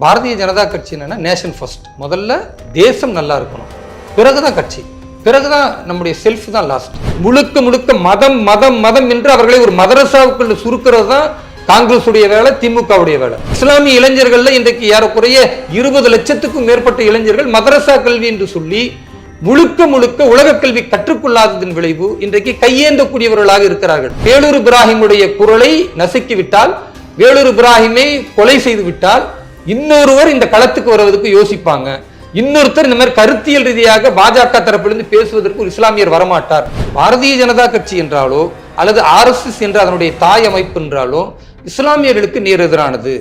பாரதிய ஜனதா கட்சி என்னன்னா nation first. முதல்ல தேசம் நல்லா இருக்கணும், பிறகுதான் கட்சி, பிறகுதான் நம்முடைய செல்ஃப் தான் லாஸ்ட். முழுக்க முழுக்க மதம் மதம் மதம் என்று அவர்களை ஒரு மதரசாவுக்குள்ள சுருக்கிறது தான் காங்கிரஸ் உடைய வேலை, திமுகவுடைய வேலை. இஸ்லாமிய இளைஞர்கள்ல இன்றைக்கு ஏறக்குறைய 20 லட்சத்துக்கும் மேற்பட்ட இளைஞர்கள் மதரசா கல்வி என்று சொல்லி முழுக்க முழுக்க உலக கல்வி கற்றுக்கொள்ளாததன் விளைவு இன்றைக்கு கையேந்தக்கூடியவர்களாக இருக்கிறார்கள். வேலூர் இப்ராஹிமுடைய குரலை நசுக்கிவிட்டால், வேலூர் இப்ராஹிமை கொலை செய்து விட்டால் இன்னொருவர் இந்த களத்துக்கு வருவதற்கு யோசிப்பாங்க. இன்னொருத்தர் இந்த மாதிரி கருத்தியல் ரீதியாக பாஜக தரப்பிலிருந்து பேசுவதற்கு ஒரு இஸ்லாமியர் வரமாட்டார். பாரதிய ஜனதா கட்சி என்றாலோ அல்லது RSS என்ற அதனுடைய தாய் அமைப்பு என்றாலோ இஸ்லாமியர்களுக்கு நேர் எதிரானது.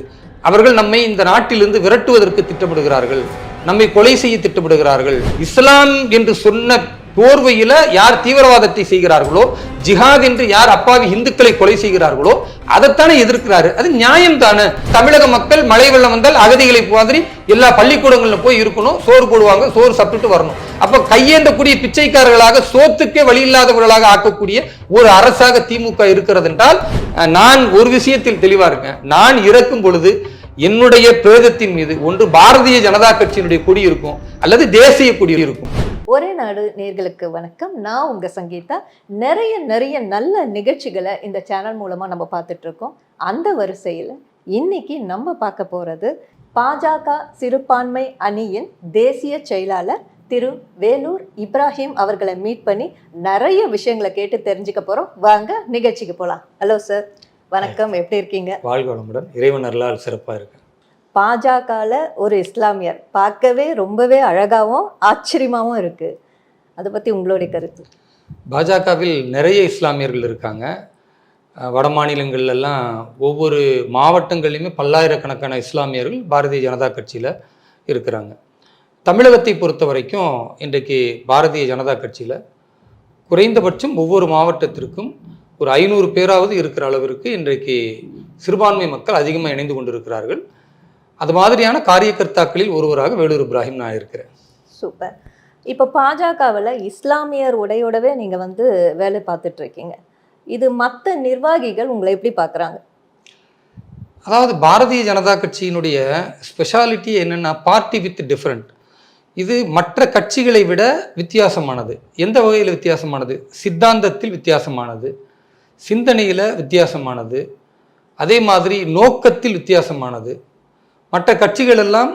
அவர்கள் நம்மை இந்த நாட்டிலிருந்து விரட்டுவதற்கு திட்டமிடுகிறார்கள், நம்மை கொலை செய்ய திட்டமிடுகிறார்கள். இஸ்லாம் என்று சொன்ன போர்வையில யார் தீவிரவாதத்தை செய்கிறார்களோ, ஜிஹாத் என்று யார் அப்பாவி இந்துக்களை கொலை செய்கிறார்களோ அதைத்தானே எதிர்க்கிறாரு. அது நியாயம் தானே. தமிழக மக்கள் மழை வெள்ளம் வந்தால் அகதிகளை மாதிரி எல்லா பள்ளிக்கூடங்களில் போய் இருக்கணும், சோறு போடுவாங்க, சோறு சாப்பிட்டுட்டு வரணும். அப்ப கையேந்தக்கூடிய பிச்சைக்காரர்களாக, சோத்துக்கே வழி இல்லாதவர்களாக ஆக்கக்கூடிய ஒரு அரசாக திமுக இருக்கிறது என்றால், நான் ஒரு விஷயத்தில் தெளிவா இருக்கேன். நான் இறக்கும் பொழுது என்னுடைய பிரேதத்தின் மீது ஒன்று பாரதிய ஜனதா கட்சியினுடைய கொடி இருக்கும் அல்லது தேசிய கொடி இருக்கும். ஒரே நாடு நேயர்களுக்கு வணக்கம். நான் உங்க சங்கீதா. நிறைய நல்ல நிகழ்ச்சிகளை இந்த சேனல் மூலமா நம்ம பார்த்துட்டு இருக்கோம். அந்த வரிசையில் இன்னைக்கு நம்ம பார்க்க போறது பாஜக சிறுபான்மை அணியின் தேசிய செயலாளர் திரு வேலூர் இப்ராஹிம் அவர்களை மீட் பண்ணி நிறைய விஷயங்களை கேட்டு தெரிஞ்சுக்க போறோம். வாங்க நிகழ்ச்சிக்கு போலாம். ஹலோ சார், வணக்கம். எப்படி இருக்கீங்க? வாழ்க வளமுடன். இறைவன் அருளால் சிறப்பா இருக்கு. பாஜகல ஒரு இஸ்லாமியர் பார்க்கவே ரொம்பவே அழகாகவும் ஆச்சரியமாகவும் இருக்கு. அதை பற்றி உங்களுடைய கருத்து? பாஜகவில் நிறைய இஸ்லாமியர்கள் இருக்காங்க. வட மாநிலங்கள்லாம் ஒவ்வொரு மாவட்டங்கள்லையுமே பல்லாயிரக்கணக்கான இஸ்லாமியர்கள் பாரதிய ஜனதா கட்சியில் இருக்கிறாங்க. தமிழகத்தை பொறுத்த வரைக்கும் இன்றைக்கு பாரதிய ஜனதா கட்சியில் குறைந்தபட்சம் ஒவ்வொரு மாவட்டத்திற்கும் ஒரு 500 பேராவது இருக்கிற அளவிற்கு இன்றைக்கு சிறுபான்மை மக்கள் அதிகமாக இணைந்து கொண்டிருக்கிறார்கள். அது மாதிரியான காரியகர்த்தாக்களில் ஒருவராக வேலூர் இப்ராஹிம் நான் இருக்கிறேன். சூப்பர். இப்போ பாஜகவில் இஸ்லாமியர் உடையோடவே நீங்கள் வேலை பார்த்துட்டு இருக்கீங்க. இது மற்ற நிர்வாகிகள் உங்களை எப்படி பார்க்குறாங்க? அதாவது பாரதிய ஜனதா கட்சியினுடைய ஸ்பெஷாலிட்டி என்னென்னா பார்ட்டி வித் டிஃப்ரெண்ட். இது மற்ற கட்சிகளை விட வித்தியாசமானது. எந்த வகையில் வித்தியாசமானது? சித்தாந்தத்தில் வித்தியாசமானது, சிந்தனையில் வித்தியாசமானது, அதே மாதிரி நோக்கத்தில் வித்தியாசமானது. மற்ற கட்சிகள் எல்லாம்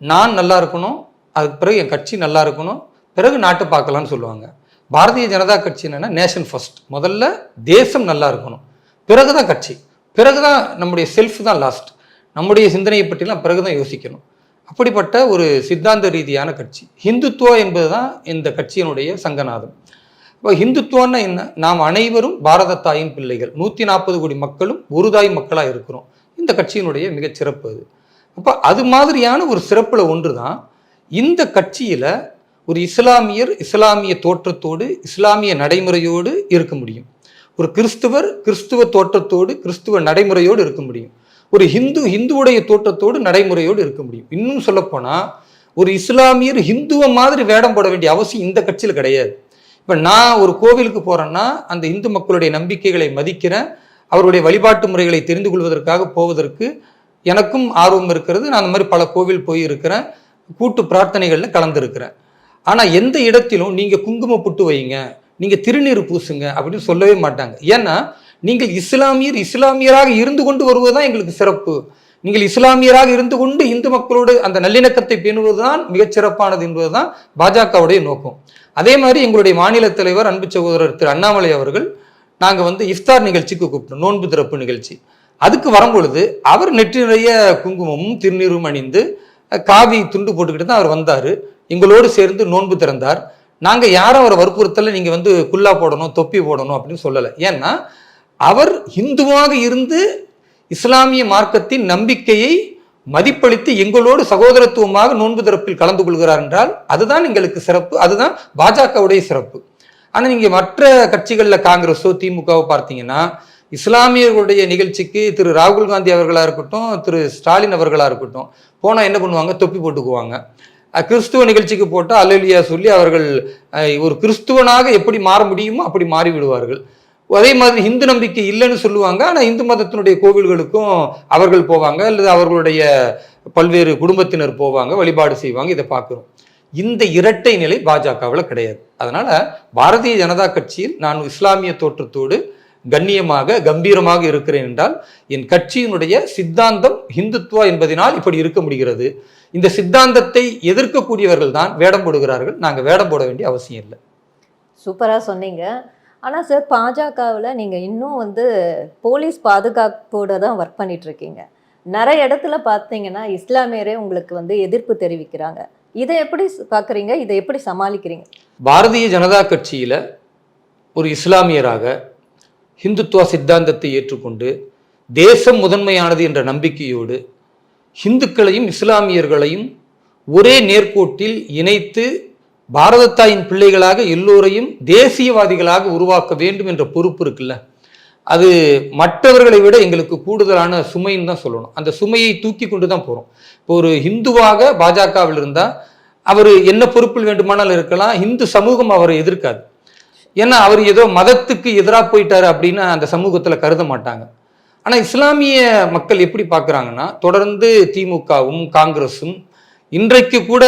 நான் நல்லா இருக்கணும், அதுக்கு பிறகு என் கட்சி நல்லா இருக்கணும், பிறகு நாட்டை பார்க்கலான்னு சொல்லுவாங்க. பாரதிய ஜனதா கட்சி என்னென்னா நேஷன் ஃபர்ஸ்ட். முதல்ல தேசம் நல்லா இருக்கணும், பிறகுதான் கட்சி, பிறகுதான் நம்முடைய செல்ஃப் தான் லாஸ்ட். நம்முடைய சிந்தனையை பற்றிலாம் பிறகுதான் யோசிக்கணும். அப்படிப்பட்ட ஒரு சித்தாந்த ரீதியான கட்சி. ஹிந்துத்துவா என்பது தான் இந்த கட்சியினுடைய சங்கநாதம். இப்போ ஹிந்துத்துவன்னா என்ன? நாம் அனைவரும் பாரத தாயின் பிள்ளைகள், 140 கோடி மக்களும் ஒரு தாய் மக்களாக இருக்கிறோம். இந்த கட்சியினுடைய மிகச்சிறப்பு அது. அப்போ அது மாதிரியான ஒரு சிறப்பில் ஒன்று தான் இந்த கட்சியில் ஒரு இஸ்லாமியர் இஸ்லாமிய தோற்றத்தோடு இஸ்லாமிய நடைமுறையோடு இருக்க முடியும். ஒரு கிறிஸ்துவர் கிறிஸ்துவ தோற்றத்தோடு கிறிஸ்துவ நடைமுறையோடு இருக்க முடியும். ஒரு ஹிந்துவுடைய தோற்றத்தோடு நடைமுறையோடு இருக்க முடியும். இன்னும் சொல்லப்போனால் ஒரு இஸ்லாமியர் ஹிந்துவை மாதிரி வேடம் போட வேண்டிய அவசியம் இந்த கட்சியில் கிடையாது. இப்போ நான் ஒரு கோவிலுக்கு போகிறேன்னா அந்த இந்து மக்களுடைய நம்பிக்கைகளை மதிக்கிறேன், அவருடைய வழிபாட்டு முறைகளை தெரிந்து கொள்வதற்காக போவதற்கு எனக்கும் ஆர்வம் இருக்கிறது. நான் அந்த மாதிரி பல கோவில் போய் இருக்கிறேன், கூட்டு பிரார்த்தனைகளில் கலந்துருக்கிறேன். ஆனால் எந்த இடத்திலும் நீங்கள் குங்கும புட்டு வைங்க, நீங்கள் திருநீர் பூசுங்க அப்படின்னு சொல்லவே மாட்டாங்க. ஏன்னா நீங்கள் இஸ்லாமியராக இருந்து கொண்டு வருவதுதான் எங்களுக்கு சிறப்பு. நீங்கள் இஸ்லாமியராக இருந்து கொண்டு இந்து மக்களோடு அந்த நல்லிணக்கத்தை பேணுவதுதான் மிகச்சிறப்பானது என்பதுதான் பாஜகவுடைய நோக்கம். அதே மாதிரி எங்களுடைய மாநில தலைவர் அன்பு சகோதரர் திரு அண்ணாமலை அவர்கள் நாங்கள் இஃப்தார் நிகழ்ச்சிக்கு கூப்பிட்டோம், நோன்பு திறப்பு நிகழ்ச்சி. அதுக்கு வரும்பொழுது அவர் நெற்றி நிறைய குங்குமமும் திருநீரும் அணிந்து காவி துண்டு போட்டுக்கிட்டு தான் அவர் வந்தார். எங்களோடு சேர்ந்து நோன்பு திறந்தார். நாங்கள் யாரும் அவரை வற்புறுத்தல நீங்கள் குல்லா போடணும், தொப்பி போடணும் அப்படின்னு சொல்லலை. ஏன்னா அவர் இந்துவாக இருந்து இஸ்லாமிய மார்க்கத்தின் நம்பிக்கையை மதிப்பளித்து எங்களோடு சகோதரத்துவமாக நோன்பு திறப்பில் கலந்து கொள்கிறார் என்றால் அதுதான் எங்களுக்கு சிறப்பு, அதுதான் பாஜகவுடைய சிறப்பு. ஆனால் நீங்கள் மற்ற கட்சிகளில் காங்கிரஸோ திமுகவோ பார்த்தீங்கன்னா இஸ்லாமியர்களுடைய நிகழ்ச்சிக்கு திரு ராகுல் காந்தி அவர்களாக இருக்கட்டும், திரு ஸ்டாலின் அவர்களாக இருக்கட்டும் போனால் என்ன பண்ணுவாங்க? தொப்பி போட்டுக்குவாங்க. கிறிஸ்துவ நிகழ்ச்சிக்கு போட்டால் அல்லேலூயா சொல்லி அவர்கள் ஒரு கிறிஸ்துவனாக எப்படி மாற முடியுமோ அப்படி மாறி விடுவார்கள். அதே மாதிரி இந்து நம்பிக்கை இல்லைன்னு சொல்லுவாங்க, ஆனால் இந்து மதத்தினுடைய கோவில்களுக்கும் அவர்கள் போவாங்க, அல்லது அவர்களுடைய பல்வேறு குடும்பத்தினர் போவாங்க, வழிபாடு செய்வாங்க. இதை பார்க்குறோம். இந்த இரட்டை நிலை பாஜகவில் கிடையாது. அதனால பாரதிய ஜனதா கட்சியில் நான் இஸ்லாமிய தோற்றத்தோடு கண்ணியமாக கம்பீரமாக இருக்கிறேன் என்றால் என் கட்சியினுடைய சித்தாந்தம் ஹிந்துத்வா என்பதனால் இப்படி இருக்க முடிகிறது. இந்த சித்தாந்தத்தை எதிர்க்கக்கூடியவர்கள் தான் வேடம் போடுகிறார்கள். நாங்கள் வேடம் போட வேண்டிய அவசியம் இல்லை. சூப்பராக சொன்னீங்க. ஆனால் சார், பாஜகவில் நீங்கள் இன்னும் போலீஸ் பாதுகாப்போடு தான் ஒர்க் பண்ணிகிட்ருக்கீங்க. நிறைய இடத்துல பார்த்தீங்கன்னா இஸ்லாமியரே உங்களுக்கு எதிர்ப்பு தெரிவிக்கிறாங்க. இதை எப்படி பார்க்குறீங்க? இதை எப்படி சமாளிக்கிறீங்க? பாரதிய ஜனதா கட்சியில் ஒரு இஸ்லாமியராக ஹிந்துத்துவ சித்தாந்தத்தை ஏற்றுக்கொண்டு தேசம் முதன்மையானது என்ற நம்பிக்கையோடு ஹிந்துக்களையும் இஸ்லாமியர்களையும் ஒரே நேர்கோட்டில் இணைத்து பாரத தாயின் பிள்ளைகளாக எல்லோரையும் தேசியவாதிகளாக உருவாக்க வேண்டும் என்ற பொறுப்பு இருக்குல்ல, அது மற்றவர்களை விட எங்களுக்கு கூடுதலான சுமைன்னு தான் சொல்லணும். அந்த சுமையை தூக்கி கொண்டு தான் போகிறோம். இப்போ ஒரு ஹிந்துவாக பாஜகவில் இருந்தால் அவர் என்ன பொறுப்பில் வேண்டுமானால் இருக்கலாம், இந்து சமூகம் அவரை எதிர்க்காது. ஏன்னா அவர் ஏதோ மதத்துக்கு எதிராக போயிட்டாரு அப்படின்னு அந்த சமூகத்தில் கருத மாட்டாங்க. ஆனால் இஸ்லாமிய மக்கள் எப்படி பார்க்குறாங்கன்னா, தொடர்ந்து திமுகவும் காங்கிரஸும், இன்றைக்கு கூட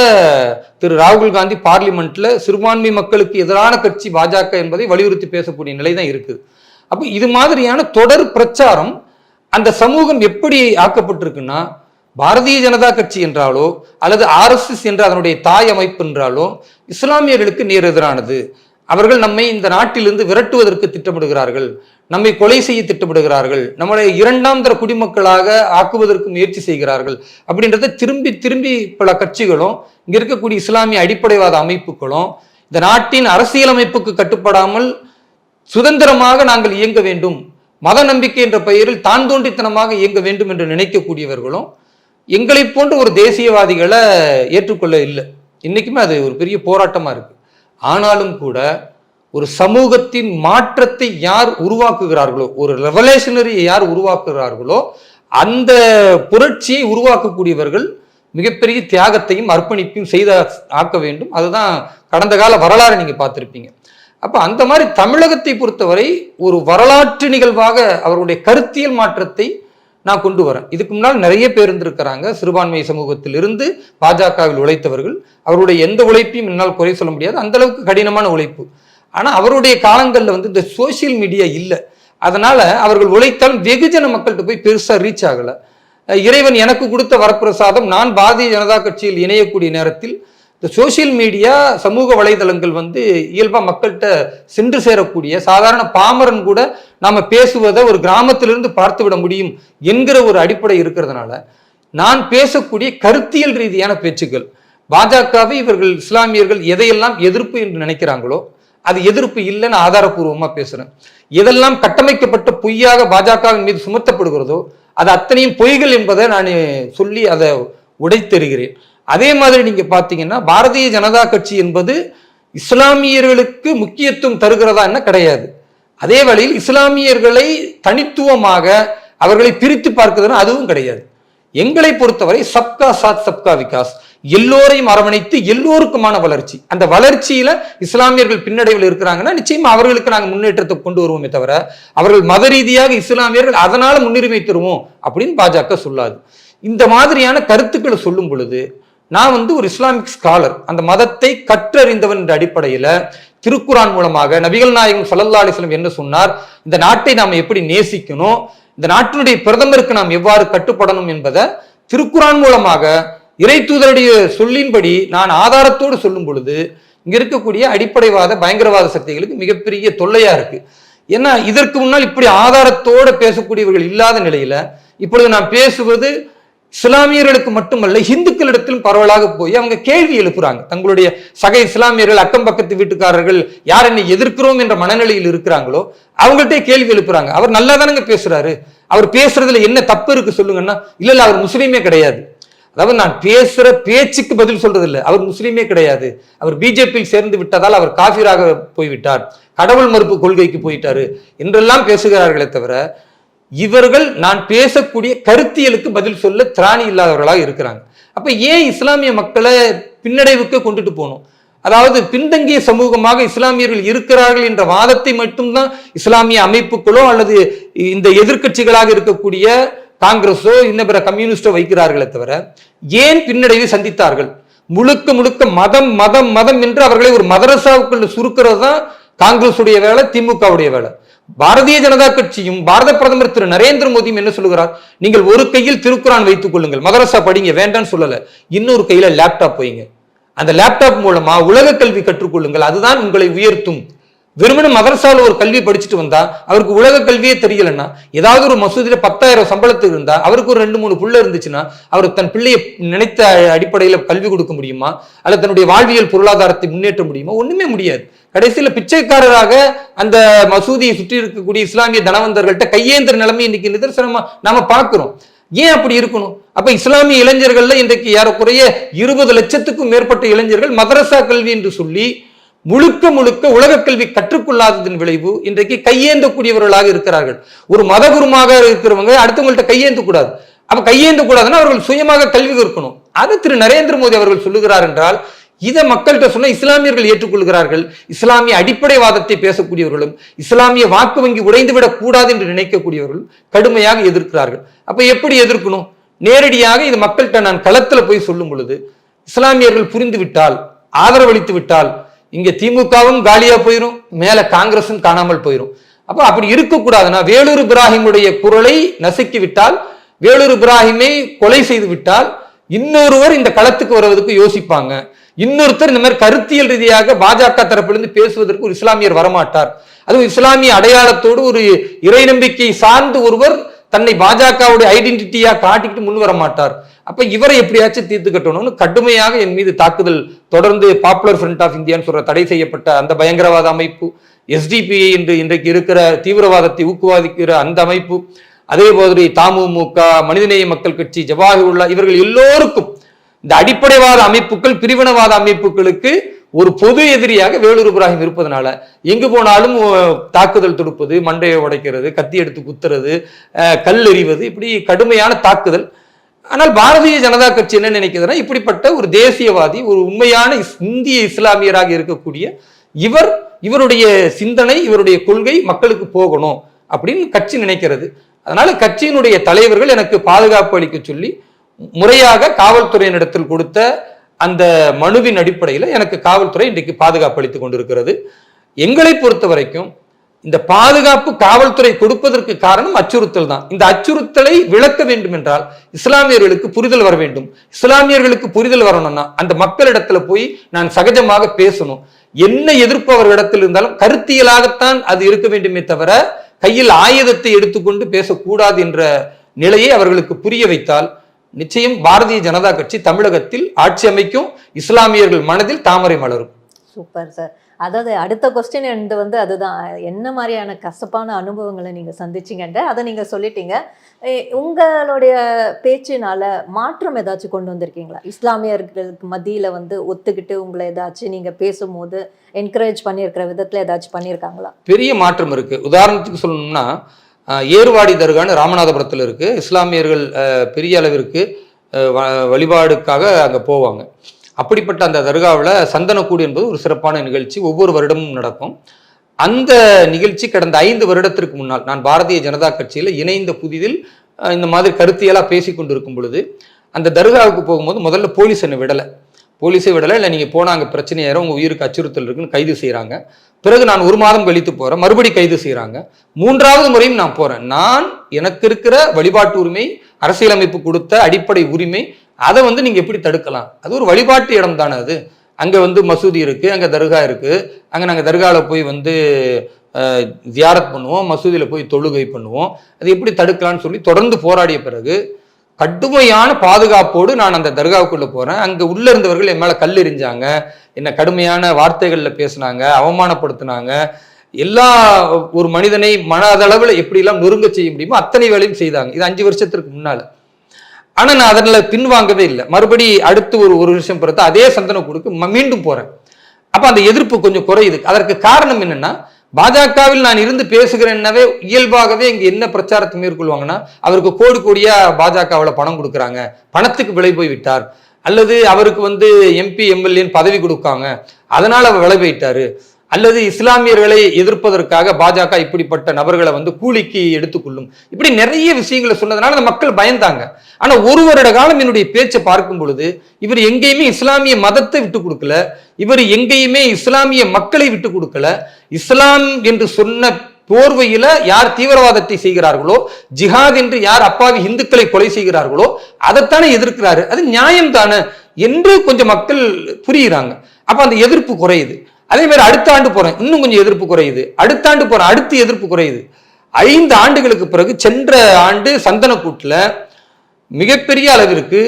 திரு ராகுல் காந்தி பார்லிமெண்ட்ல சிறுபான்மை மக்களுக்கு எதிரான கட்சி பாஜக என்பதை வலியுறுத்தி பேசக்கூடிய நிலை தான் இருக்குது. அப்போ இது மாதிரியான தொடர் பிரச்சாரம் அந்த சமூகம் எப்படி ஆக்கப்பட்டிருக்குன்னா, பாரதிய ஜனதா கட்சி என்றாலோ அல்லது RSS என்ற அதனுடைய தாய் அமைப்பு என்றாலோ இஸ்லாமியர்களுக்கு நேர் எதிரானது. அவர்கள் நம்மை இந்த நாட்டிலிருந்து விரட்டுவதற்கு திட்டமிடுகிறார்கள், நம்மை கொலை செய்ய திட்டமிடுகிறார்கள், நம்மளை இரண்டாம் தர குடிமக்களாக ஆக்குவதற்கு முயற்சி செய்கிறார்கள் அப்படின்றத திரும்பி திரும்பி பல கட்சிகளும் இங்க இருக்கக்கூடிய இஸ்லாமிய அடிப்படைவாத அமைப்புகளும் இந்த நாட்டின் அரசியலமைப்புக்கு கட்டுப்படாமல் சுதந்திரமாக நாங்கள் இயங்க வேண்டும், மத நம்பிக்கை என்ற பெயரில் தான் தோன்றித்தனமாக இயங்க வேண்டும் என்று நினைக்கக்கூடியவர்களும் எங்களை போன்ற ஒரு தேசியவாதிகளை ஏற்றுக்கொள்ள இல்லை. இன்னைக்குமே அது ஒரு பெரிய போராட்டமா இருக்கு. ஆனாலும் கூட ஒரு சமூகத்தின் மாற்றத்தை யார் உருவாக்குகிறார்களோ, ஒரு ரெவல்யூஷனரியை யார் உருவாக்குகிறார்களோ, அந்த புரட்சியை உருவாக்கக்கூடியவர்கள் மிகப்பெரிய தியாகத்தையும் அர்ப்பணிப்பையும் செய்த ஆக்க வேண்டும். அதுதான் கடந்த கால வரலாறு நீங்க பார்த்திருப்பீங்க. அப்ப அந்த மாதிரி தமிழகத்தை பொறுத்தவரை ஒரு வரலாற்று நிகழ்வாக அவருடைய கருத்தியல் மாற்றத்தை நான் கொண்டு வரேன். இதுக்கு முன்னால் நிறைய பேர் இருந்திருக்கிறாங்க சிறுபான்மை சமூகத்தில் இருந்து பாஜகவில் உழைத்தவர்கள். அவருடைய எந்த உழைப்பையும் என்னால் குறை சொல்ல முடியாது, அந்த அளவுக்கு கடினமான உழைப்பு. ஆனா அவருடைய காலங்களில் இந்த சோசியல் மீடியா இல்லை. அதனால அவர்கள் உழைத்தாலும் வெகுஜன மக்கள்கிட்ட போய் பெருசா ரீச் ஆகல. இறைவன் எனக்கு கொடுத்த வரப்பிரசாதம், நான் பாரதிய ஜனதா கட்சியில் இணையக்கூடிய நேரத்தில் இந்த சோசியல் மீடியா சமூக வலைதளங்கள் இயல்பா மக்கள்கிட்ட சென்று சேரக்கூடிய சாதாரண பாமரன் கூட நாம பேசுவதை ஒரு கிராமத்திலிருந்து பார்த்து விட முடியும் என்கிற ஒரு அடிப்படை இருக்கிறதுனால நான் பேசக்கூடிய கருத்தியல் ரீதியான பேச்சுக்கள் பாஜகவை இவர்கள் இஸ்லாமியர்கள் எதையெல்லாம் எதிர்ப்பு என்று நினைக்கிறாங்களோ அது எதிர்ப்பு இல்லைன்னு ஆதாரபூர்வமா பேசுறேன். எதெல்லாம் கட்டமைக்கப்பட்ட பொய்யாக பாஜகவின் மீது சுமத்தப்படுகிறதோ அது அத்தனையும் பொய்கள் என்பதை நான் சொல்லி அதை உடைத்தெறுகிறேன். அதே மாதிரி நீங்க பாத்தீங்கன்னா பாரதிய ஜனதா கட்சி என்பது இஸ்லாமியர்களுக்கு முக்கியத்துவம் தருகிறதா என்ன கிடையாது. அதே வழியில் இஸ்லாமியர்களை தனித்துவமாக அவர்களை பிரித்து பார்க்கிறதுனா அதுவும் கிடையாது. எங்களை பொறுத்தவரை சப்கா சாத் சப்கா விகாஸ், எல்லோரையும் அரவணைத்து எல்லோருக்குமான வளர்ச்சி. அந்த வளர்ச்சியில இஸ்லாமியர்கள் பின்னடைவில் இருக்கிறாங்கன்னா நிச்சயமா அவர்களுக்கு நாங்கள் முன்னேற்றத்தை கொண்டு வருவோமே தவிர அவர்கள் மத ரீதியாக இஸ்லாமியர்கள் அதனால முன்னுரிமை தருவோம் அப்படின்னு பாஜக சொல்லாது. இந்த மாதிரியான கருத்துக்களை சொல்லும் பொழுது நான் ஒரு இஸ்லாமிக் ஸ்காலர், அந்த மதத்தை கற்றறிந்தவன் என்ற அடிப்படையில திருக்குரான் மூலமாக நபிகள் நாயகம் ஸல்லல்லாஹு அலைஹி வஸல்லம் என்ன சொன்னார், இந்த நாட்டை நாம் எப்படி நேசிக்கணும், இந்த நாட்டினுடைய பிரதமருக்கு நாம் எவ்வாறு கட்டுப்படணும் என்பதை திருக்குரான் மூலமாக இறை தூதருடைய சொல்லின்படி நான் ஆதாரத்தோடு சொல்லும் பொழுது இங்க இருக்கக்கூடிய அடிப்படைவாத பயங்கரவாத சக்திகளுக்கு மிகப்பெரிய தொல்லையா இருக்கு. ஏன்னா இதற்கு முன்னால் இப்படி ஆதாரத்தோடு பேசக்கூடியவர்கள் இல்லாத நிலையில இப்பொழுது நான் பேசுவது இஸ்லாமியர்களுக்கு மட்டுமல்ல இந்துக்களிடத்திலும் பரவலாக போய் அவங்க கேள்வி எழுப்புறாங்க. தங்களுடைய சக இஸ்லாமியர்கள் அக்கம் பக்கத்து வீட்டுக்காரர்கள் யார் என்னை எதிர்க்கிறோம் என்ற மனநிலையில் இருக்கிறாங்களோ அவங்கள்ட்ட கேள்வி எழுப்புறாங்க. அவர் நல்லா தானங்க பேசுறாரு, அவர் பேசுறதுல என்ன தப்பு இருக்கு சொல்லுங்கன்னா, இல்ல அவர் முஸ்லீமே கிடையாது. அதாவது நான் பேசுற பேச்சுக்கு பதில் சொல்றது இல்லை, அவர் முஸ்லீமே கிடையாது, அவர் பிஜேபியில் சேர்ந்து விட்டதால் அவர் காஃபிராக போய்விட்டார், கடவுள் மறுப்பு கொள்கைக்கு போயிட்டாரு என்றெல்லாம் பேசுகிறார்களே தவிர இவர்கள் நான் பேசக்கூடிய கருத்தியலுக்கு பதில் சொல்ல திராணி இல்லாதவர்களாக இருக்கிறாங்க. அப்ப ஏன் இஸ்லாமிய மக்களை பின்னடைவுக்கு கொண்டுட்டு போகணும்? அதாவது பின்தங்கிய சமூகமாக இஸ்லாமியர்கள் இருக்கிறார்கள் என்ற வாதத்தை மட்டும்தான் இஸ்லாமிய அமைப்புகளோ அல்லது இந்த எதிர்க்கட்சிகளாக இருக்கக்கூடிய காங்கிரஸோ இன்ன பிற கம்யூனிஸ்டோ வைக்கிறார்களே தவிர ஏன் பின்னடைவை சந்தித்தார்கள்? முழுக்க முழுக்க மதம் மதம் மதம் என்று அவர்களை ஒரு மதரசாவுக்குள்ள சுருக்கிறது தான் காங்கிரஸுடைய வேலை, திமுகவுடைய வேலை. பாரதிய ஜனதா கட்சியும் பாரத பிரதமர் திரு நரேந்திர மோடியும் என்ன சொல்லுகிறார்? நீங்கள் ஒரு கையில் திருக்குரான் வைத்துக் கொள்ளுங்கள், மதரசா படிங்க, வேண்டான்னு சொல்லல. இன்னொரு கையில லேப்டாப் வைங்க, அந்த லேப்டாப் மூலமா உலக கல்வி கற்றுக்கொள்ளுங்கள், அதுதான் உங்களை உயர்த்தும். வெறுமனே மதரசாவில் ஒரு கல்வி படிச்சுட்டு வந்தா அவருக்கு உலக கல்வியே தெரியலன்னா, ஏதாவது ஒரு மசூதியில 10,000 சம்பளத்துக்கு இருந்தா அவருக்கு ஒரு 2-3 புள்ள இருந்துச்சுன்னா அவர் தன் பிள்ளையை நினைத்த அடிப்படையில கல்வி கொடுக்க முடியுமா? அல்லது தன்னுடைய வாழ்வியல் பொருளாதாரத்தை முன்னேற்ற முடியுமா? ஒண்ணுமே முடியாது. கடைசியில பிச்சைக்காரராக அந்த மசூதியை சுற்றி இருக்கக்கூடிய இஸ்லாமிய தனவந்தர்கள்ட்ட கையேந்திர நிலைமை இன்னைக்கு நிதர்சனமா நாம பார்க்கிறோம். ஏன் அப்படி இருக்கணும்? அப்ப இஸ்லாமிய இளைஞர்கள்ல இன்றைக்கு ஏறக்குறைய 20 லட்சத்துக்கும் மேற்பட்ட இளைஞர்கள் மதரசா கல்வி என்று சொல்லி முழுக்க முழுக்க உலக கல்வி கற்றுக்கொள்ளாததன் விளைவு இன்றைக்கு கையேந்தக்கூடியவர்களாக இருக்கிறார்கள். ஒரு மதகுருமாக இருக்கிறவங்க அடுத்தவங்கள்ட்ட கையேந்த கூடாது. அப்ப கையேந்த கூடாதுன்னா அவர்கள் சுயமாக கல்வி கற்கணும். அது திரு நரேந்திர மோடி அவர்கள் சொல்லுகிறார் என்றால் இதை மக்கள்கிட்ட சொன்ன இஸ்லாமியர்கள் ஏற்றுக்கொள்கிறார்கள். இஸ்லாமிய அடிப்படைவாதத்தை பேசக்கூடியவர்களும் இஸ்லாமிய வாக்கு வங்கி உடைந்துவிடக் கூடாது என்று நினைக்கக்கூடியவர்களும் கடுமையாக எதிர்க்கிறார்கள். அப்ப எப்படி எதிர்க்கணும்? நேரடியாக இது மக்கள்கிட்ட நான் களத்துல போய் சொல்லும் பொழுது இஸ்லாமியர்கள் புரிந்து விட்டால், ஆதரவளித்து விட்டால், இங்க திமுகவும் காலியா போயிரும், மேல காங்கிரசும் காணாமல் போயிரும். அப்ப அப்படி இருக்கக்கூடாதுன்னா வேலூர் இப்ராஹிமுடைய குரலை நசுக்கி விட்டால், வேலூர் இப்ராஹிமை கொலை செய்து விட்டால் இன்னொருவர் இந்த களத்துக்கு வருவதற்கு யோசிப்பாங்க. இன்னொருத்தர் இந்த மாதிரி கருத்தியல் ரீதியாக பாஜக தரப்பிலிருந்து பேசுவதற்கு ஒரு இஸ்லாமியர் வரமாட்டார். அதுவும் இஸ்லாமிய அடையாளத்தோடு ஒரு இறை நம்பிக்கை சார்ந்து ஒருவர் தன்னை பாஜகவுடைய ஐடென்டிட்டியா காட்டிக்கிட்டு முன் வர மாட்டார். அப்ப இவரை எப்படியாச்சும் தீர்த்து கட்டணும்னு கடுமையாக என் மீது தாக்குதல் தொடர்ந்து பாப்புலர் ஃப்ரண்ட் ஆஃப் இந்தியான்னு சொல்ற தடை செய்யப்பட்ட அந்த பயங்கரவாத அமைப்பு, எஸ்டிபிஐ என்று இன்றைக்கு இருக்கிற தீவிரவாதத்தை ஊக்குவிக்கிற அந்த அமைப்பு, அதே போது தமுமுக, மனிதநேய மக்கள் கட்சி, ஜவாஹிருல்லா, இவர்கள் எல்லோருக்கும் இந்த அடிப்படைவாத அமைப்புகள், பிரிவினவாத அமைப்புகளுக்கு ஒரு பொது எதிரியாக வேலூர் இப்ராஹிம் இருப்பதனால எங்கு போனாலும் தாக்குதல் தொடுப்பது, மண்டையை உடைக்கிறது, கத்தி எடுத்து குத்துறது, கல் எறிவது, இப்படி கடுமையான தாக்குதல். ஆனால் பாரதிய ஜனதா கட்சி என்ன நினைக்கிறதுனா, இப்படிப்பட்ட ஒரு தேசியவாதி, ஒரு உண்மையான இந்திய இஸ்லாமியராக இருக்கக்கூடிய இவருடைய சிந்தனை, இவருடைய கொள்கை மக்களுக்கு போகணும் அப்படின்னு கட்சி நினைக்கிறது. அதனால கட்சியினுடைய தலைவர்கள் எனக்கு பாதுகாப்பு அளிக்க சொல்லி முறையாக காவல்துறையினிடத்தில் கொடுத்த அந்த மனுவின் அடிப்படையில் எனக்கு காவல்துறை இன்றைக்கு பாதுகாப்பு அளித்துக் கொண்டிருக்கிறது. எங்களை பொறுத்த வரைக்கும் இந்த பாதுகாப்பு காவல்துறை கொடுப்பதற்கு காரணம் அச்சுறுத்தல் தான். இந்த அச்சுறுத்தலை விளக்க வேண்டும் என்றால் இஸ்லாமியர்களுக்கு புரிதல் வர வேண்டும். இஸ்லாமியர்களுக்கு புரிதல் வரணும்னா அந்த மக்களிடத்துல போய் நான் சகஜமாக பேசணும். என்ன எதிர்ப்பு அவர்களிடத்தில் இருந்தாலும் கருத்தியலாகத்தான் அது இருக்க வேண்டுமே தவிர கையில் ஆயுதத்தை எடுத்துக்கொண்டு பேசக்கூடாது என்ற நிலையை அவர்களுக்கு புரிய வைத்தால் நிச்சயம் பாரதிய ஜனதா கட்சி தமிழகத்தில் ஆட்சி அமைக்கும், இஸ்லாமியர்கள் மனதில் தாமரை மலரும். Super sir. அதாவது அடுத்த கொஸ்டின் வந்து அதுதான், என்ன மாதிரியான கசப்பான அனுபவங்களை நீங்கள் சந்திச்சிங்கன்ற அதை நீங்கள் சொல்லிட்டீங்க. உங்களுடைய பேச்சினால மாற்றம் ஏதாச்சும் கொண்டு வந்திருக்கீங்களா? இஸ்லாமியர்களுக்கு மத்தியில் வந்து ஒத்துக்கிட்டு உங்களை ஏதாச்சும் நீங்கள் பேசும்போது என்கரேஜ் பண்ணியிருக்கிற விதத்தில் ஏதாச்சும் பண்ணியிருக்காங்களா? பெரிய மாற்றம் இருக்கு. உதாரணத்துக்கு சொல்லணும்னா, ஏர்வாடி தர்கான்னு ராமநாதபுரத்தில் இருக்கு. இஸ்லாமியர்கள் பெரிய அளவிற்கு வழிபாடுக்காக அங்கே போவாங்க. அப்படிப்பட்ட அந்த தர்காவில் சந்தனக்கூடு என்பது ஒரு சிறப்பான நிகழ்ச்சி, ஒவ்வொரு வருடமும் நடக்கும். அந்த நிகழ்ச்சி கடந்த 5 வருடத்திற்கு முன்னால் நான் பாரதிய ஜனதா கட்சியில் இணைந்த புதிதில் இந்த மாதிரி கருத்தியலாக பேசி கொண்டு இருக்கும் பொழுது அந்த தர்காவுக்கு போகும்போது முதல்ல போலீஸ் என்னை விடலை. போலீஸை விடலை, இல்லை நீங்கள் போனால் அங்கே பிரச்சனையாயிரும், உங்கள் உயிருக்கு அச்சுறுத்தல் இருக்குன்னு கைது செய்கிறாங்க. பிறகு நான் 1 மாதம் கழித்து போகிறேன், மறுபடி கைது செய்கிறாங்க. 3வது முறையும் நான் போகிறேன். நான் எனக்கு இருக்கிற வழிபாட்டு உரிமை, அரசியலமைப்பு கொடுத்த அடிப்படை உரிமை, அதை வந்து நீங்கள் எப்படி தடுக்கலாம்? அது ஒரு வழிபாட்டு இடம் தானே. அது அங்கே வந்து மசூதி இருக்குது, அங்கே தர்கா இருக்குது, அங்கே நாங்கள் தர்காவில் போய் வந்து ஜியாரத் பண்ணுவோம், மசூதியில் போய் தொழுகை பண்ணுவோம், அது எப்படி தடுக்கலான்னு சொல்லி தொடர்ந்து போராடிய பிறகு கடுமையான பாதுகாப்போடு நான் அந்த தர்காவுக்குள்ளே போகிறேன். அங்கே உள்ளே இருந்தவர்கள் என் மேலே கல் எறிஞ்சாங்க, என்னை கடுமையான வார்த்தைகளில் பேசினாங்க, அவமானப்படுத்தினாங்க. எல்லா ஒரு மனிதனை மன அளவில் எப்படிலாம் நொறுங்க செய்ய முடியுமோ அத்தனை வேலையும் செய்தாங்க. இது 5 வருஷத்திற்கு முன்னால். ஆனால் நான் அதில் பின்வாங்கவே இல்லை. மறுபடி அடுத்து ஒரு வருஷம் பிறகு அதே சந்தனக்கூடுக்கு மீண்டும் போகிறேன். அப்போ அந்த எதிர்ப்பு கொஞ்சம் குறையுது. அதற்கு காரணம் என்னென்னா, பாஜகவில் நான் இருந்து பேசுகிறேன்னாவே இயல்பாகவே இங்கே என்ன பிரச்சாரத்தை மேற்கொள்வாங்கன்னா, அவருக்கு கோடி கோடியாக பாஜகவில் பணம் கொடுக்குறாங்க, பணத்துக்கு விலை போய் விட்டார், அல்லது அவருக்கு வந்து எம்பி எம்எல்ஏன்னு பதவி கொடுக்காங்க அதனால அவர் விலை போயிட்டாரு, அல்லது இஸ்லாமியர்களை எதிர்ப்பதற்காக பாஜக இப்படிப்பட்ட நபர்களை வந்து கூலிக்கு எடுத்துக்கொள்ளும், இப்படி நிறைய விஷயங்களை சொன்னதுனால அந்த மக்கள் பயந்தாங்க. ஆனா ஒரு வருட காலம் என்னுடைய பேச்சை பார்க்கும் பொழுது இவர் எங்கேயுமே இஸ்லாமிய மதத்தை விட்டு கொடுக்கல, இவர் எங்கேயுமே இஸ்லாமிய மக்களை விட்டு கொடுக்கல. இஸ்லாம் என்று சொன்ன போர்வையில யார் தீவிரவாதத்தை செய்கிறார்களோ, ஜிஹாத் என்று யார் அப்பாவி இந்துக்களை கொலை செய்கிறார்களோ அதைத்தானே எதிர்க்கிறாரு, அது நியாயம் தானே என்று கொஞ்சம் மக்கள் புரியுறாங்க. அப்ப அந்த எதிர்ப்பு குறையுது. அதே மாதிரி அடுத்த ஆண்டு போறேன், இன்னும் கொஞ்சம் எதிர்ப்பு குறையுது. அடுத்த ஆண்டு போறேன், அடுத்து எதிர்ப்பு குறையுது. 5 ஆண்டுகளுக்கு பிறகு சென்ற ஆண்டு சந்தனக்கூட்டுல மிகப்பெரிய அளவிற்கு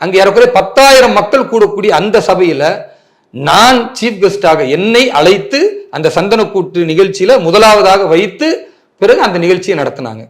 அங்க ஏறக்குறைய 10,000 மக்கள் கூடக்கூடிய அந்த சபையில நான் சீஃப் கெஸ்டாக என்னை அழைத்து அந்த சந்தனக்கூட்டு நிகழ்ச்சியில முதலாவதாக வைத்து பிறகு அந்த நிகழ்ச்சியை நடத்தினாங்க.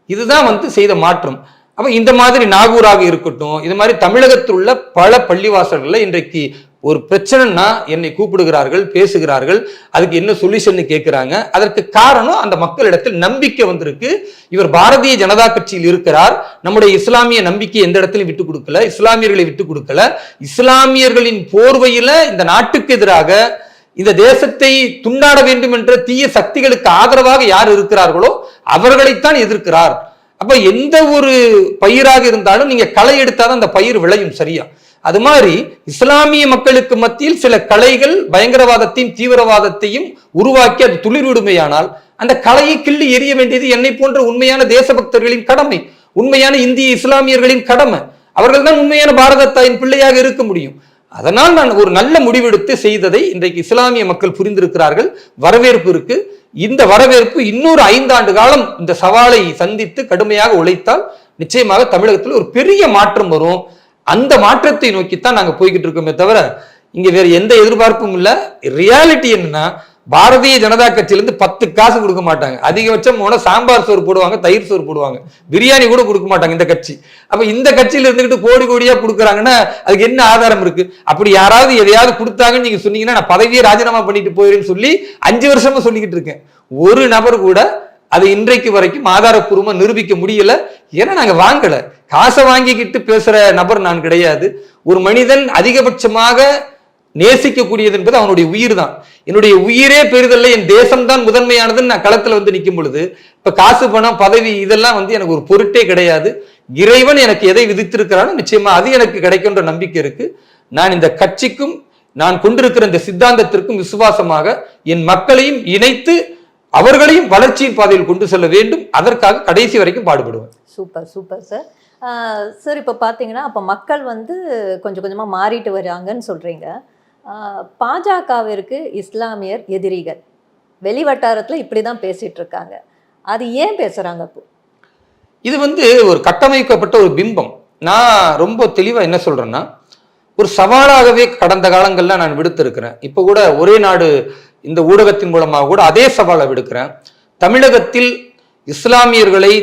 இதுதான் வந்து செய்த மாற்றம். அப்ப இந்த மாதிரி நாகூராக இருக்கட்டும், இது மாதிரி தமிழகத்தில் உள்ள பல பள்ளிவாசல்கள்ல இன்றைக்கு ஒரு பிரச்சனைனா என்னை கூப்பிடுகிறார்கள், பேசுகிறார்கள், அதுக்கு என்ன சொல்யூஷன் கேட்கிறாங்க. அதற்கு காரணம் அந்த மக்களிடத்தில் நம்பிக்கை வந்திருக்கு. இவர் பாரதிய ஜனதா கட்சியில் இருக்கிறார், நம்முடைய இஸ்லாமிய நம்பிக்கை எந்த இடத்திலும் விட்டு கொடுக்கல, இஸ்லாமியர்களை விட்டு கொடுக்கல, இஸ்லாமியர்களின் போர்வையில இந்த நாட்டுக்கு எதிராக இந்த தேசத்தை துண்டாட வேண்டும் என்ற தீய சக்திகளுக்கு ஆதரவாக யார் இருக்கிறார்களோ அவர்களைத்தான் எதிர்க்கிறார். அப்ப எந்த ஒரு பயிராக இருந்தாலும் நீங்க களை எடுத்தாதான் அந்த பயிர் விளையும். சரியா? அது மாதிரி இஸ்லாமிய மக்களுக்கு மத்தியில் சில கலைகள் பயங்கரவாதத்தையும் தீவிரவாதத்தையும் உருவாக்கி அது துளிர்விடுமையானால் அந்த கலையை கிள்ளி எறிய வேண்டியது என்னை போன்ற உண்மையான தேசபக்தர்களின் கடமை, உண்மையான இந்திய இஸ்லாமியர்களின் கடமை. அவர்கள் தான் உண்மையான பாரத தாயின் பிள்ளையாக இருக்க முடியும். அதனால் நான் ஒரு நல்ல முடிவெடுத்து செய்ததை இன்றைக்கு இஸ்லாமிய மக்கள் புரிந்திருக்கிறார்கள். வரவேற்பு இருக்கு. இந்த வரவேற்பு இன்னொரு 5 ஆண்டு காலம் இந்த சவாலை சந்தித்து கடுமையாக உழைத்தால் நிச்சயமாக தமிழகத்தில் ஒரு பெரிய மாற்றம் வரும். அந்த மாற்றத்தை நோக்கித்தான் நாங்க போய்கிட்டு இருக்கோமே தவிர இங்க வேற எந்த எதிர்பார்ப்பும் இல்ல. ரியாலிட்டி என்னன்னா, பாரதிய ஜனதா கட்சியிலிருந்து 10 காசு கொடுக்க மாட்டாங்க. அதிகபட்சம் போனா சாம்பார் சோறு போடுவாங்க, தயிர் சோறு போடுவாங்க, பிரியாணி கூட கொடுக்க மாட்டாங்க இந்த கட்சி. அப்ப இந்த கட்சியில இருந்துகிட்டு கோடி கோடியா கொடுக்குறாங்கன்னா அதுக்கு என்ன ஆதாரம் இருக்கு? அப்படி யாராவது எதையாவது கொடுத்தாங்கன்னு நீங்க சொன்னீங்கன்னா நான் பதவியை ராஜினாமா பண்ணிட்டு போயிருன்னு சொல்லி 5 வருஷமா சொல்லிக்கிட்டு இருக்கேன். ஒரு நபர் கூட அதை இன்றைக்கு வரைக்கும் ஆதாரப்பூர்வமா நிரூபிக்க முடியல. ஏன்னா நாங்க வாங்கல, காசை வாங்கிக்கிட்டு பேசுற நபர் நான் கிடையாது. ஒரு மனிதன் அதிகபட்சமாக நேசிக்கக்கூடியது என்பது அவனுடைய உயிர் தான். என்னுடைய உயிரே பெரிதல்ல, என் தேசம்தான் முதன்மையானதுன்னு நான் களத்துல வந்து நிற்கும் பொழுது இப்ப காசு, பணம், பதவி இதெல்லாம் வந்து எனக்கு ஒரு பொருட்டே கிடையாது. இறைவன் எனக்கு எதை விதித்திருக்கிறானோ நிச்சயமா அது எனக்கு கிடைக்கின்ற நம்பிக்கை இருக்கு. நான் இந்த கட்சிக்கும் நான் கொண்டிருக்கிற இந்த சித்தாந்தத்திற்கும் விசுவாசமாக என் மக்களையும் இணைத்து அவர்களையும் வளர்ச்சியின் பாதையில் கொண்டு செல்ல வேண்டும். அதற்காக கடைசி வரைக்கும் பாடுபடுவேன். Super super sir. சார் இப்போ பார்த்தீங்கன்னா அப்போ மக்கள் வந்து கொஞ்சம் கொஞ்சமாக மாறிட்டு வராங்கன்னு சொல்கிறீங்க. பாஜகவிற்கு இஸ்லாமியர் எதிரிகள் வெளி வட்டாரத்தில் இப்படி தான் பேசிட்டு இருக்காங்க. அது ஏன் பேசுகிறாங்க? இப்போ இது வந்து ஒரு கட்டமைக்கப்பட்ட ஒரு பிம்பம். நான் ரொம்ப தெளிவாக என்ன சொல்றேன்னா, ஒரு சவாலாகவே கடந்த காலங்கள்ல நான் விடுத்திருக்கிறேன். இப்போ கூட ஒரே நாடு இந்த ஊடகத்தின் மூலமாக கூட அதே சவாலை விடுக்கிறேன். தமிழகத்தில் இஸ்லாமியர்களை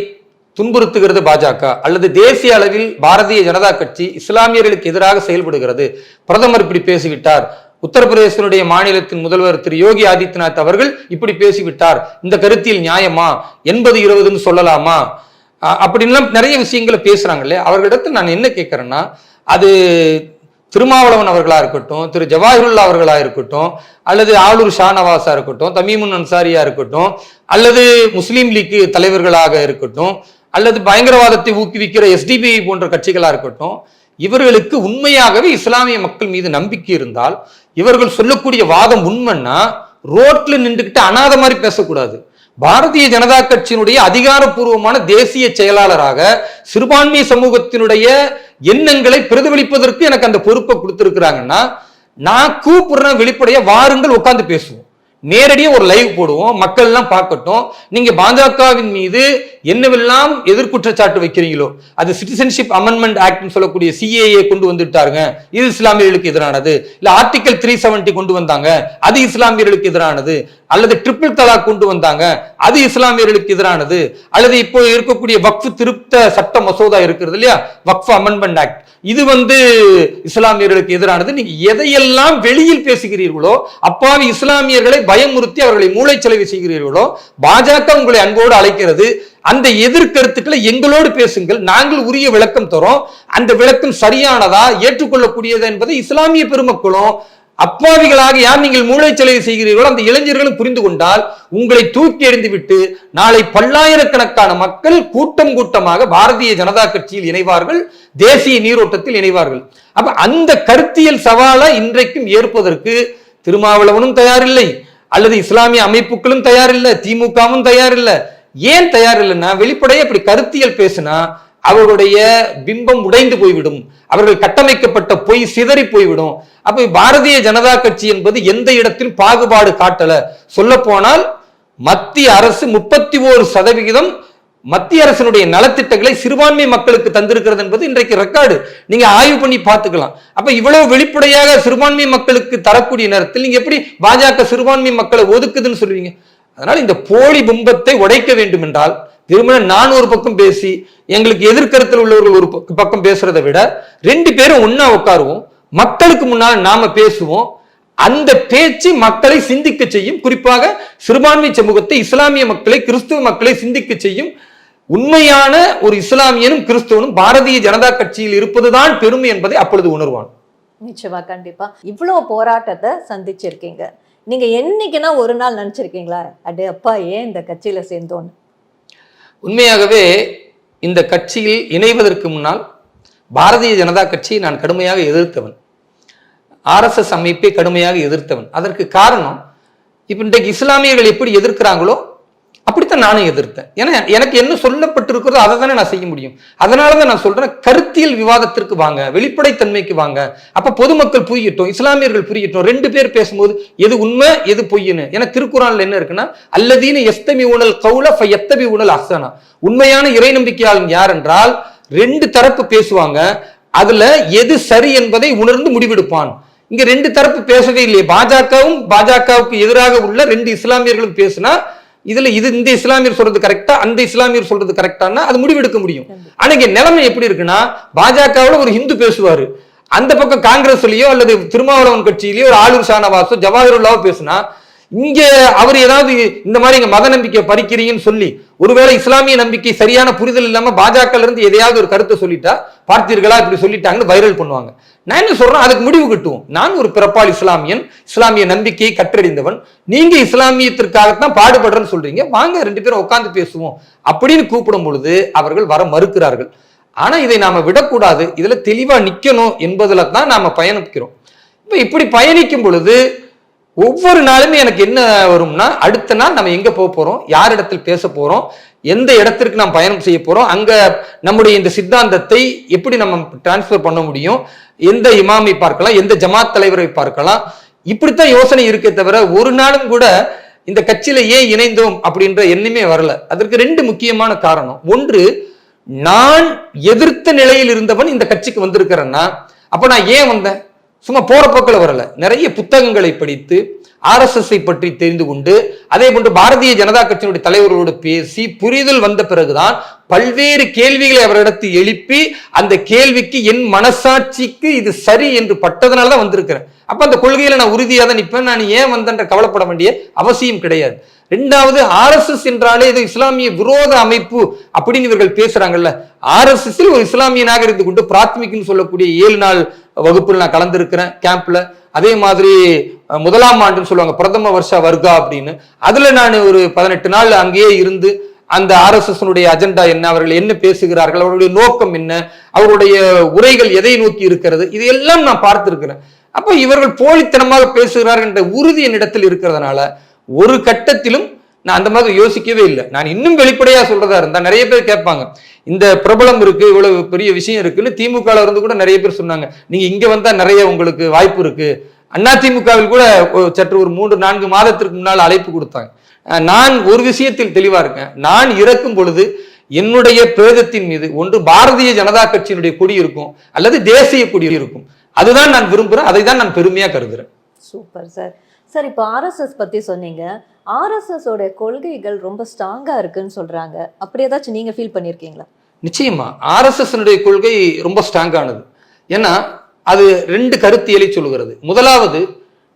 துன்புறுத்துகிறது பாஜக அல்லது தேசிய அளவில் பாரதிய ஜனதா கட்சி இஸ்லாமியர்களுக்கு எதிராக செயல்படுகிறது. பிரதமர் இப்படி பேசிவிட்டார், உத்தரப்பிரதேசனுடைய மாநிலத்தின் முதல்வர் திரு யோகி ஆதித்யநாத் அவர்கள் இப்படி பேசிவிட்டார், இந்த கருத்தில் நியாயமா, 80-20 சொல்லலாமா, அப்படின்லாம் நிறைய விஷயங்களை பேசுறாங்க இல்லையா. அவர்களிடத்தில் நான் என்ன கேட்கிறேன்னா, அது திருமாவளவன் அவர்களா இருக்கட்டும், திரு ஜவாஹிருல்லா அவர்களா இருக்கட்டும், அல்லது ஆளூர் ஷாநவாஸா இருக்கட்டும், தமீமுன் அன்சாரியா இருக்கட்டும், அல்லது முஸ்லீம் லீக் தலைவர்களாக இருக்கட்டும், அல்லது பயங்கரவாதத்தை ஊக்குவிக்கிற எஸ்டிபி போன்ற கட்சிகளா இருக்கட்டும், இவர்களுக்கு உண்மையாகவே இஸ்லாமிய மக்கள் மீது நம்பிக்கை இருந்தால் இவர்கள் சொல்லக்கூடிய வாதம் உண்மைன்னா ரோட்ல நின்றுகிட்டு அனாத மாதிரி பேசக்கூடாது. பாரதிய ஜனதா கட்சியினுடைய அதிகாரப்பூர்வமான தேசிய செயலாளராக சிறுபான்மை சமூகத்தினுடைய எண்ணங்களை பிரதிபலிப்பதற்கு எனக்கு அந்த பொறுப்பை கொடுத்திருக்கிறாங்கன்னா நான் கூப்பிடுறேன், வெளிப்படையா வாருங்கள் உட்கார்ந்து பேசுவோம், நேரடியாக ஒரு லைவ் போடுவோம், மக்கள் எல்லாம் பார்க்கட்டும். நீங்க பாஜகவின் மீது என்னவெல்லாம் எதிர்குற்றச்சாட்டு வைக்கிறீங்களோ, அது சிட்டிசன்ஷிப் அமெண்ட்மெண்ட் ஆக்ட் சொல்லக்கூடிய சிஏஏ கொண்டு வந்துட்டாருங்க, இது இஸ்லாமியர்களுக்கு எதிரானது, இல்ல ஆர்டிகல் 370 கொண்டு வந்தாங்க, அது இஸ்லாமியர்களுக்கு எதிரானது, அல்லது ட்ரிபிள் தலாக் கொண்டு வந்தாங்க, அது இஸ்லாமியர்களுக்கு எதிரானது, அல்லது இப்போ இருக்கக்கூடிய வக்ஃப் திருத்த சட்ட மசோதா இருக்கிறது இல்லையா, வக்ஃப் அமெண்ட்மெண்ட் ஆக்ட், இது இஸ்லாமியர்களுக்கு எதிரானது. நீங்க எதையெல்லாம் வெளியில் பேசுகிறீர்களோ, அப்பாவி இஸ்லாமியர்களை பயமுறுத்தி அவர்களை மூளைச்சலவை செய்கிறீர்களோ, பாஜக உங்களை அன்போடு அழைக்கிறது. அந்த எதிர்கருத்துக்களை எங்களோடு பேசுங்கள், நாங்கள் உரிய விளக்கம் தரோம். அந்த விளக்கம் சரியானதா, ஏற்றுக்கொள்ளக்கூடியதா என்பதை இஸ்லாமிய பெருமக்களும் அப்பாவிகளாக யார் நீங்கள் மூளைச்சலை செய்கிறீர்களோ அந்த இளைஞர்களும் புரிந்து கொண்டால் உங்களை தூக்கி எறிந்து விட்டு நாளை பல்லாயிரக்கணக்கான மக்கள் கூட்டம் கூட்டமாக பாரதிய ஜனதா கட்சியில் இணைவார்கள், தேசிய நீரோட்டத்தில் இணைவார்கள். அப்ப அந்த கருத்தியல் சவாலை இன்றைக்கும் ஏற்பதற்கு திருமாவளவனும் தயாரில்லை, அல்லது இஸ்லாமிய அமைப்புகளும் தயாரில்லை, திமுகவும் தயாரில்லை. ஏன் தயாரில்லைன்னா, வெளிப்படையா இப்படி கருத்தியல் பேசினா அவர்களுடைய பிம்பம் உடைந்து போய்விடும், அவர்கள் கட்டமைக்கப்பட்ட பொய் சிதறி போய்விடும். அப்ப பாரதிய ஜனதா கட்சி என்பது எந்த இடத்திலும் பாகுபாடு காட்டல. சொல்ல போனால் மத்திய அரசு 31% மத்திய அரசினுடைய நலத்திட்டங்களை சிறுபான்மை மக்களுக்கு தந்திருக்கிறது என்பது இன்றைக்கு ரெக்கார்டு. நீங்க ஆய்வு பண்ணி பார்த்துக்கலாம். அப்ப இவ்வளவு வெளிப்படையாக சிறுபான்மை மக்களுக்கு தரக்கூடிய நேரத்தில் நீங்க எப்படி பாஜக சிறுபான்மை மக்களை ஒதுக்குதுன்னு சொல்லுவீங்க? அதனால இந்த போலி பிம்பத்தை உடைக்க வேண்டும் என்றால் திரும்ப நான் ஒரு பக்கம் பேசி எங்களுக்கு எதிர்கருத்தில் உள்ளவர்கள் ஒரு பக்கம் பேசுறதை விட 2 பேரும் ஒன்னா உட்காருவோம், மக்களுக்கு முன்னால் நாம பேசுவோம். அந்த பேச்சு மக்களை சிந்திக்க செய்யும், குறிப்பாக சிறுபான்மை சமூகத்தை, இஸ்லாமிய மக்களை, கிறிஸ்துவ மக்களை சிந்திக்க செய்யும். உண்மையான ஒரு இஸ்லாமியனும் கிறிஸ்துவனும் பாரதிய ஜனதா கட்சியில் இருப்பதுதான் பெருமை என்பதை அப்பொழுது உணர்வான். நிச்சயமா, கண்டிப்பா. இவ்வளவு போராட்டத்தை சந்திச்சிருக்கீங்க, நீங்க என்னைக்குன்னா ஒரு நாள் நினைச்சிருக்கீங்களா அடே அப்பா ஏன் இந்த கட்சியில சேர்ந்தோன்னு? உண்மையாகவே இந்த கட்சியில் இணைவதற்கு முன்னால் பாரதிய ஜனதா கட்சியை நான் கடுமையாக எதிர்த்தவன், RSS அமைப்பை கடுமையாக எதிர்த்தவன். அதற்கு காரணம், இப்ப இன்றைக்கு இஸ்லாமியர்கள் எப்படி எதிர்க்கிறாங்களோ அப்படித்தான் நானும் எதிர்த்தேன். ஏன்னா எனக்கு என்ன சொல்லப்பட்டிருக்கிறதோ அதை தானே நான் செய்ய முடியும். அதனாலதான் நான் சொல்றேன், கருத்தியல் விவாதத்திற்கு வாங்க, வெளிப்படைத்தன்மைக்கு வாங்க. அப்ப பொதுமக்கள் புரியட்டும், இஸ்லாமியர்கள் புரியட்டும். 2 பேர் பேசும்போது எது உண்மை எது பொய்ன்னு. ஏன்னா திருக்குறான்ல என்ன இருக்குன்னா, அல்லதீன யஸ்தமிஊனல் கௌல ஃபயத்தபிஊனல் அஹ்ஸனா. உண்மையான இறை நம்பிக்கையாளன் யார் என்றால் 2 தரப்பு பேசுவாங்க, அதுல எது சரி என்பதை உணர்ந்து முடிவெடுப்பான். இங்க 2 தரப்பு பேசவே இல்லையே. பாஜகவுக்கு எதிராக உள்ள 2 இஸ்லாமியர்களும் பேசினா இதுல இந்த இஸ்லாமியர் சொல்றது கரெக்டா, அந்த இஸ்லாமியர் சொல்றது கரெக்டானா அது முடிவெடுக்க முடியும். ஆனா இங்க நிலைமை எப்படி இருக்குன்னா, பாஜகவுல ஒரு ஹிந்து பேசுவாரு, அந்த பக்கம் காங்கிரஸ்லயோ அல்லது திருமாவளவன் கட்சியிலயோ ஒரு ஆளுர் ஷானவாஸோ ஜவாஹிருல்லாவோ பேசினா, இங்க அவர் ஏதாவது இந்த மாதிரி இங்க மத நம்பிக்கை பறிக்கிறீங்கன்னு சொல்லி ஒருவேளை இஸ்லாமிய நம்பிக்கை சரியான புரிதல் இல்லாம பாஜக இருந்து எதையாவது ஒரு கருத்தை சொல்லிட்டா, பார்த்தீர்களா இப்படி சொல்லிட்டாங்கன்னு வைரல் பண்ணுவாங்க. நான் என்ன சொல்றேன், அதுக்கு முடிவு கட்டுவோம். நான் ஒரு பிறப்பால் இஸ்லாமியன், இஸ்லாமிய நம்பிக்கையை கற்றறிந்தவன், நீங்க இஸ்லாமியத்திற்காகத்தான் பாடுபடுறேன்னு சொல்றீங்க, வாங்க 2 பேரும் உட்கார்ந்து பேசுவோம் அப்படின்னு கூப்பிடும் பொழுது அவர்கள் வர மறுக்கிறார்கள். ஆனா இதை நாம விடக்கூடாது, இதுல தெளிவா நிக்கணும் என்பதுல தான் நாம பயணிக்கிறோம். இப்ப இப்படி பயணிக்கும் பொழுது ஒவ்வொரு நாளுமே எனக்கு என்ன வரும்னா, அடுத்த நாள் நம்ம எங்க போக போறோம், யாரிடத்தில் பேச போறோம், எந்த இடத்திற்கு நாம் பயணம் செய்ய போறோம், அங்க நம்முடைய இந்த சித்தாந்தத்தை எப்படி நம்ம டிரான்ஸ்பர் பண்ண முடியும், எந்த இமாமை பார்க்கலாம், எந்த ஜமாத் தலைவரை பார்க்கலாம், இப்படித்தான் யோசனை இருக்கே தவிர ஒரு நாளும் கூட இந்த கட்சியில ஏன் இணைந்தோம் அப்படின்ற எண்ணமே வரல. அதற்கு 2 முக்கியமான காரணம். ஒன்று, நான் எதிர்த்த நிலையில் இருந்தவன் இந்த கட்சிக்கு வந்திருக்கிறேன்னா, அப்ப நான் ஏன் வந்தேன்? சும்மா போற போக்கில் வரல. நிறைய புத்தகங்களை படித்து RSS பற்றி தெரிந்து கொண்டு, அதே போன்று பாரதிய ஜனதா கட்சியினுடைய தலைவர்களோடு பேசி புரிதல் வந்த பிறகுதான் பல்வேறு கேள்விகளை அவரிடத்தில் எழுப்பி அந்த கேள்விக்கு என் மனசாட்சிக்கு இது சரி என்று பட்டதனால தான் வந்திருக்கிறேன். அப்ப அந்த கொள்கையில நான் உறுதியாக தான் நிற்பேன். நான் ஏன் வந்தேன்ற கவலைப்பட வேண்டிய அவசியம் கிடையாது. 2வது, RSS என்றாலே இது இஸ்லாமிய விரோத அமைப்பு அப்படின்னு இவர்கள் பேசுறாங்கல்ல. RSS ஒரு இஸ்லாமியனாக இருந்து கொண்டு பிராத்மிக்னு சொல்லக்கூடிய 7 நாள் வகுப்பில் நான் கலந்துருக்கிறேன் கேம்ப்ல. அதே மாதிரி 1ஆம் ஆண்டுன்னு சொல்லுவாங்க, பிரதம வருஷ வர்க்கா அப்படின்னு, அதுல நான் ஒரு 18 நாள் அங்கேயே இருந்து அந்த RSS அஜெண்டா என்ன, அவர்கள் என்ன பேசுகிறார்கள், அவருடைய நோக்கம் என்ன, அவருடைய உரைகள் எதை நோக்கி இருக்கிறது, இதையெல்லாம் நான் பார்த்திருக்கிறேன். அப்ப இவர்கள் போலித்தனமாக பேசுகிறார்கள் என்ற உறுதி என்னிடத்தில் இருக்கிறதுனால ஒரு கட்டத்திலும் நான் அந்த மாதிரி யோசிக்கவே இல்லை. நான் இன்னும் வெளிப்படையா சொல்றதா இருந்தா, நிறைய பேர் கேட்பாங்க, இந்த பிரபலம் இருக்கு, இவ்வளவு பெரிய விஷயம் இருக்குன்னு திமுக இருந்து கூட நிறைய பேர் சொன்னாங்க, நீங்க இங்க வந்தா நிறைய உங்களுக்கு வாய்ப்பு இருக்கு. அதிமுகவில் கூட சற்று ஒரு 3-4 மாதத்திற்கு முன்னால் அழைப்பு கொடுத்தாங்க. நான் ஒரு விஷயத்தில் தெளிவா இருக்கேன், நான் இறக்கும் பொழுது என்னுடைய பிரேதத்தின் மீது ஒன்று பாரதிய ஜனதா கட்சியினுடைய கொடி இருக்கும் அல்லது தேசிய கொடி இருக்கும். அதுதான் நான் விரும்புறேன், அதை தான் நான் பெருமையா கருதுறேன். Super sir. சார், இப்போ RSS பத்தி சொன்னீங்க. RSS ஓட கொள்கைகள் ரொம்ப ஸ்ட்ராங்கா இருக்குன்னு சொல்றாங்க. அப்படி ஏதாச்சும் நீங்க ஃபீல் பண்ணிருக்கீங்களா? நிச்சயமா RSS கொள்கை ரொம்ப ஸ்ட்ராங்கானது. ஏன்னா அது 2 கருத்தியலை சொல்லுகிறது. முதலாவது,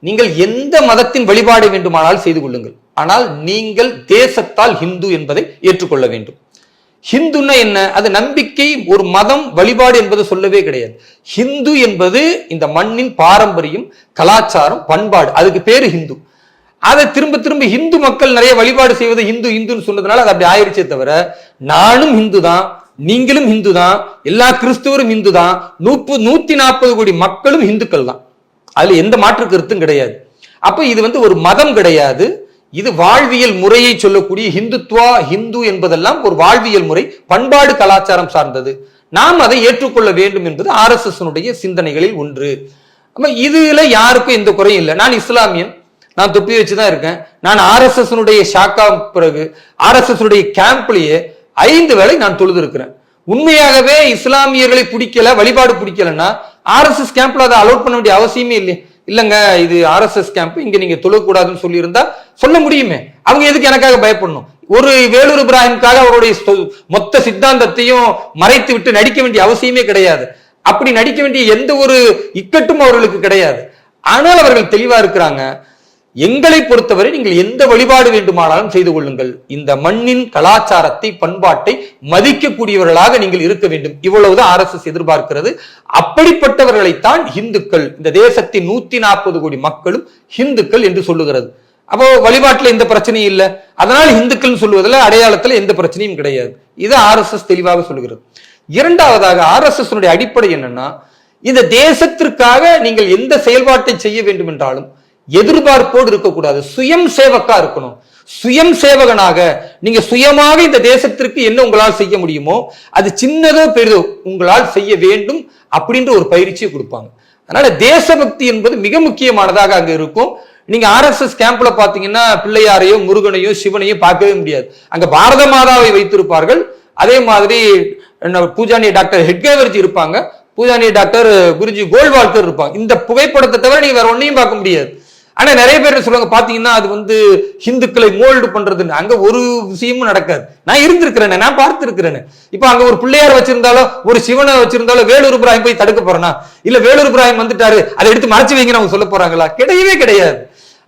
நீங்கள் எந்த மதத்தின் வழிபாடு வேண்டுமானால் செய்து கொள்ளுங்கள், ஆனால் நீங்கள் தேசத்தால் ஹிந்து என்பதை ஏற்றுக்கொள்ள வேண்டும். ஹிந்துன்னா என்ன? அது நம்பிக்கை, ஒரு மதம், வழிபாடு என்பது சொல்லவே கிடையாது. ஹிந்து என்பது இந்த மண்ணின் பாரம்பரியம், கலாச்சாரம், பண்பாடு, அதுக்கு பேரு ஹிந்து. அதை திரும்ப திரும்ப ஹிந்து மக்கள் நிறைய வழிபாடு செய்வது ஹிந்து ஹிந்துன்னு சொன்னதுனால அது அப்படி ஆயிடுச்சே தவிர, நானும் ஹிந்து தான், நீங்களும் ஹிந்து தான், எல்லா கிறிஸ்துவரும் ஹிந்து தான், 140 கோடி மக்களும் ஹிந்துக்கள் தான். அதுல எந்த மாற்று கருத்தும் கிடையாது. அப்ப இது ஒரு மதம் கிடையாது, இது வாழ்வியல் முறையை சொல்லக்கூடிய ஹிந்துத்வா. ஹிந்து என்பதெல்லாம் ஒரு வாழ்வியல் முறை, பண்பாடு, கலாச்சாரம் சார்ந்தது. நாம் அதை ஏற்றுக்கொள்ள வேண்டும் என்பது RSS சிந்தனைகளில் ஒன்று. இதுல யாருக்கும் எந்த குறையும் இல்லை. நான் இஸ்லாமியன், நான் தொப்பி வச்சுதான் இருக்கேன். நான் RSS ஷாக்கா பிறகு RSS கேம்ப்லயே 5 வேளை நான் தொழுது இருக்கிறேன். உண்மையாகவே இஸ்லாமியர்களை பிடிக்கல, வழிபாடு பிடிக்கலன்னா RSS கேம்ப்ல அதை அலோட் பண்ண வேண்டிய அவசியமே இல்லை. இல்லங்க இது RSS கேம்ப், இங்க நீங்க தொழக்கூடாதுன்னு சொல்லி இருந்தா சொல்ல முடியுமே. அவங்க எதுக்கு எனக்காக பயப்படணும்? ஒரு வேலூர் இப்ராஹிமுக்காக அவருடைய மொத்த சித்தாந்தத்தையும் மறைத்து விட்டு நடிக்க வேண்டிய அவசியமே கிடையாது. அப்படி நடிக்க வேண்டிய எந்த ஒரு இக்கட்டும் அவர்களுக்கு கிடையாது. ஆனால் அவர்கள் தெளிவா இருக்கிறாங்க, எங்களை பொறுத்தவரை நீங்கள் எந்த வழிபாடு வேண்டுமானாலும் செய்து கொள்ளுங்கள், இந்த மண்ணின் கலாச்சாரத்தை, பண்பாட்டை மதிக்கக்கூடியவர்களாக நீங்கள் இருக்க வேண்டும். இவ்வளவுதான் RSS எதிர்பார்க்கிறது. அப்படிப்பட்டவர்களைத்தான் இந்துக்கள், இந்த தேசத்தின் 140 கோடி மக்களும் இந்துக்கள் என்று சொல்லுகிறது. அப்போ வழிபாட்டுல எந்த பிரச்சனையும் இல்லை, அதனால இந்துக்கள் சொல்லுவதில் அடையாளத்துல எந்த பிரச்சனையும் கிடையாது. இது RSS தெளிவாக சொல்லுகிறது. இரண்டாவதாக RSS அடிப்படை என்னன்னா, இந்த தேசத்திற்காக நீங்கள் எந்த செயல்பாட்டை செய்ய வேண்டும் என்றாலும் எதிர்பார்ப்போடு இருக்கக்கூடாது, சுயம் சேவக்கா இருக்கணும். சுயம் சேவகனாக நீங்க சுயமாக இந்த தேசத்திற்கு என்ன உங்களால் செய்ய முடியுமோ, அது சின்னதோ பெரிதோ உங்களால் செய்ய வேண்டும் அப்படின்ற ஒரு பயிற்சியை கொடுப்பாங்க. அதனால தேசபக்தி என்பது மிக முக்கியமானதாக அங்க இருக்கும். நீங்க RSS கேம்ப்ல பாத்தீங்கன்னா பிள்ளையாரையோ, முருகனையோ, சிவனையோ பார்க்கவே முடியாது. அங்க பாரத மாதாவை வைத்திருப்பார்கள். அதே மாதிரி பூஜானி டாக்டர் ஹெட்கேவர்ஜி இருப்பாங்க, பூஜானி டாக்டர் குருஜி கோல்வால்கர் இருப்பாங்க. இந்த புகைப்படத்தை தவிர நீங்க வேற ஒன்னையும் பார்க்க முடியாது. ஆனா நிறைய பேர் சொல்லுவாங்க, பாத்தீங்கன்னா அது ஹிந்துக்களை மோல்டு பண்றதுன்னு. அங்க ஒரு விஷயமும் நடக்காது. நான் இருந்திருக்கிறேன், நான் பார்த்திருக்கிறேன். இப்ப அங்க ஒரு பிள்ளையார் வச்சிருந்தாலும், ஒரு சிவனை வச்சிருந்தாலும் வேலூர் இப்ராஹிம் போய் தடுக்க போறேனா? இல்ல வேலூர் இப்ராஹிம் வந்துட்டாரு அதை எடுத்து மறைச்சு வைங்க அவங்க சொல்ல போறாங்களா? கிடையவே கிடையாது.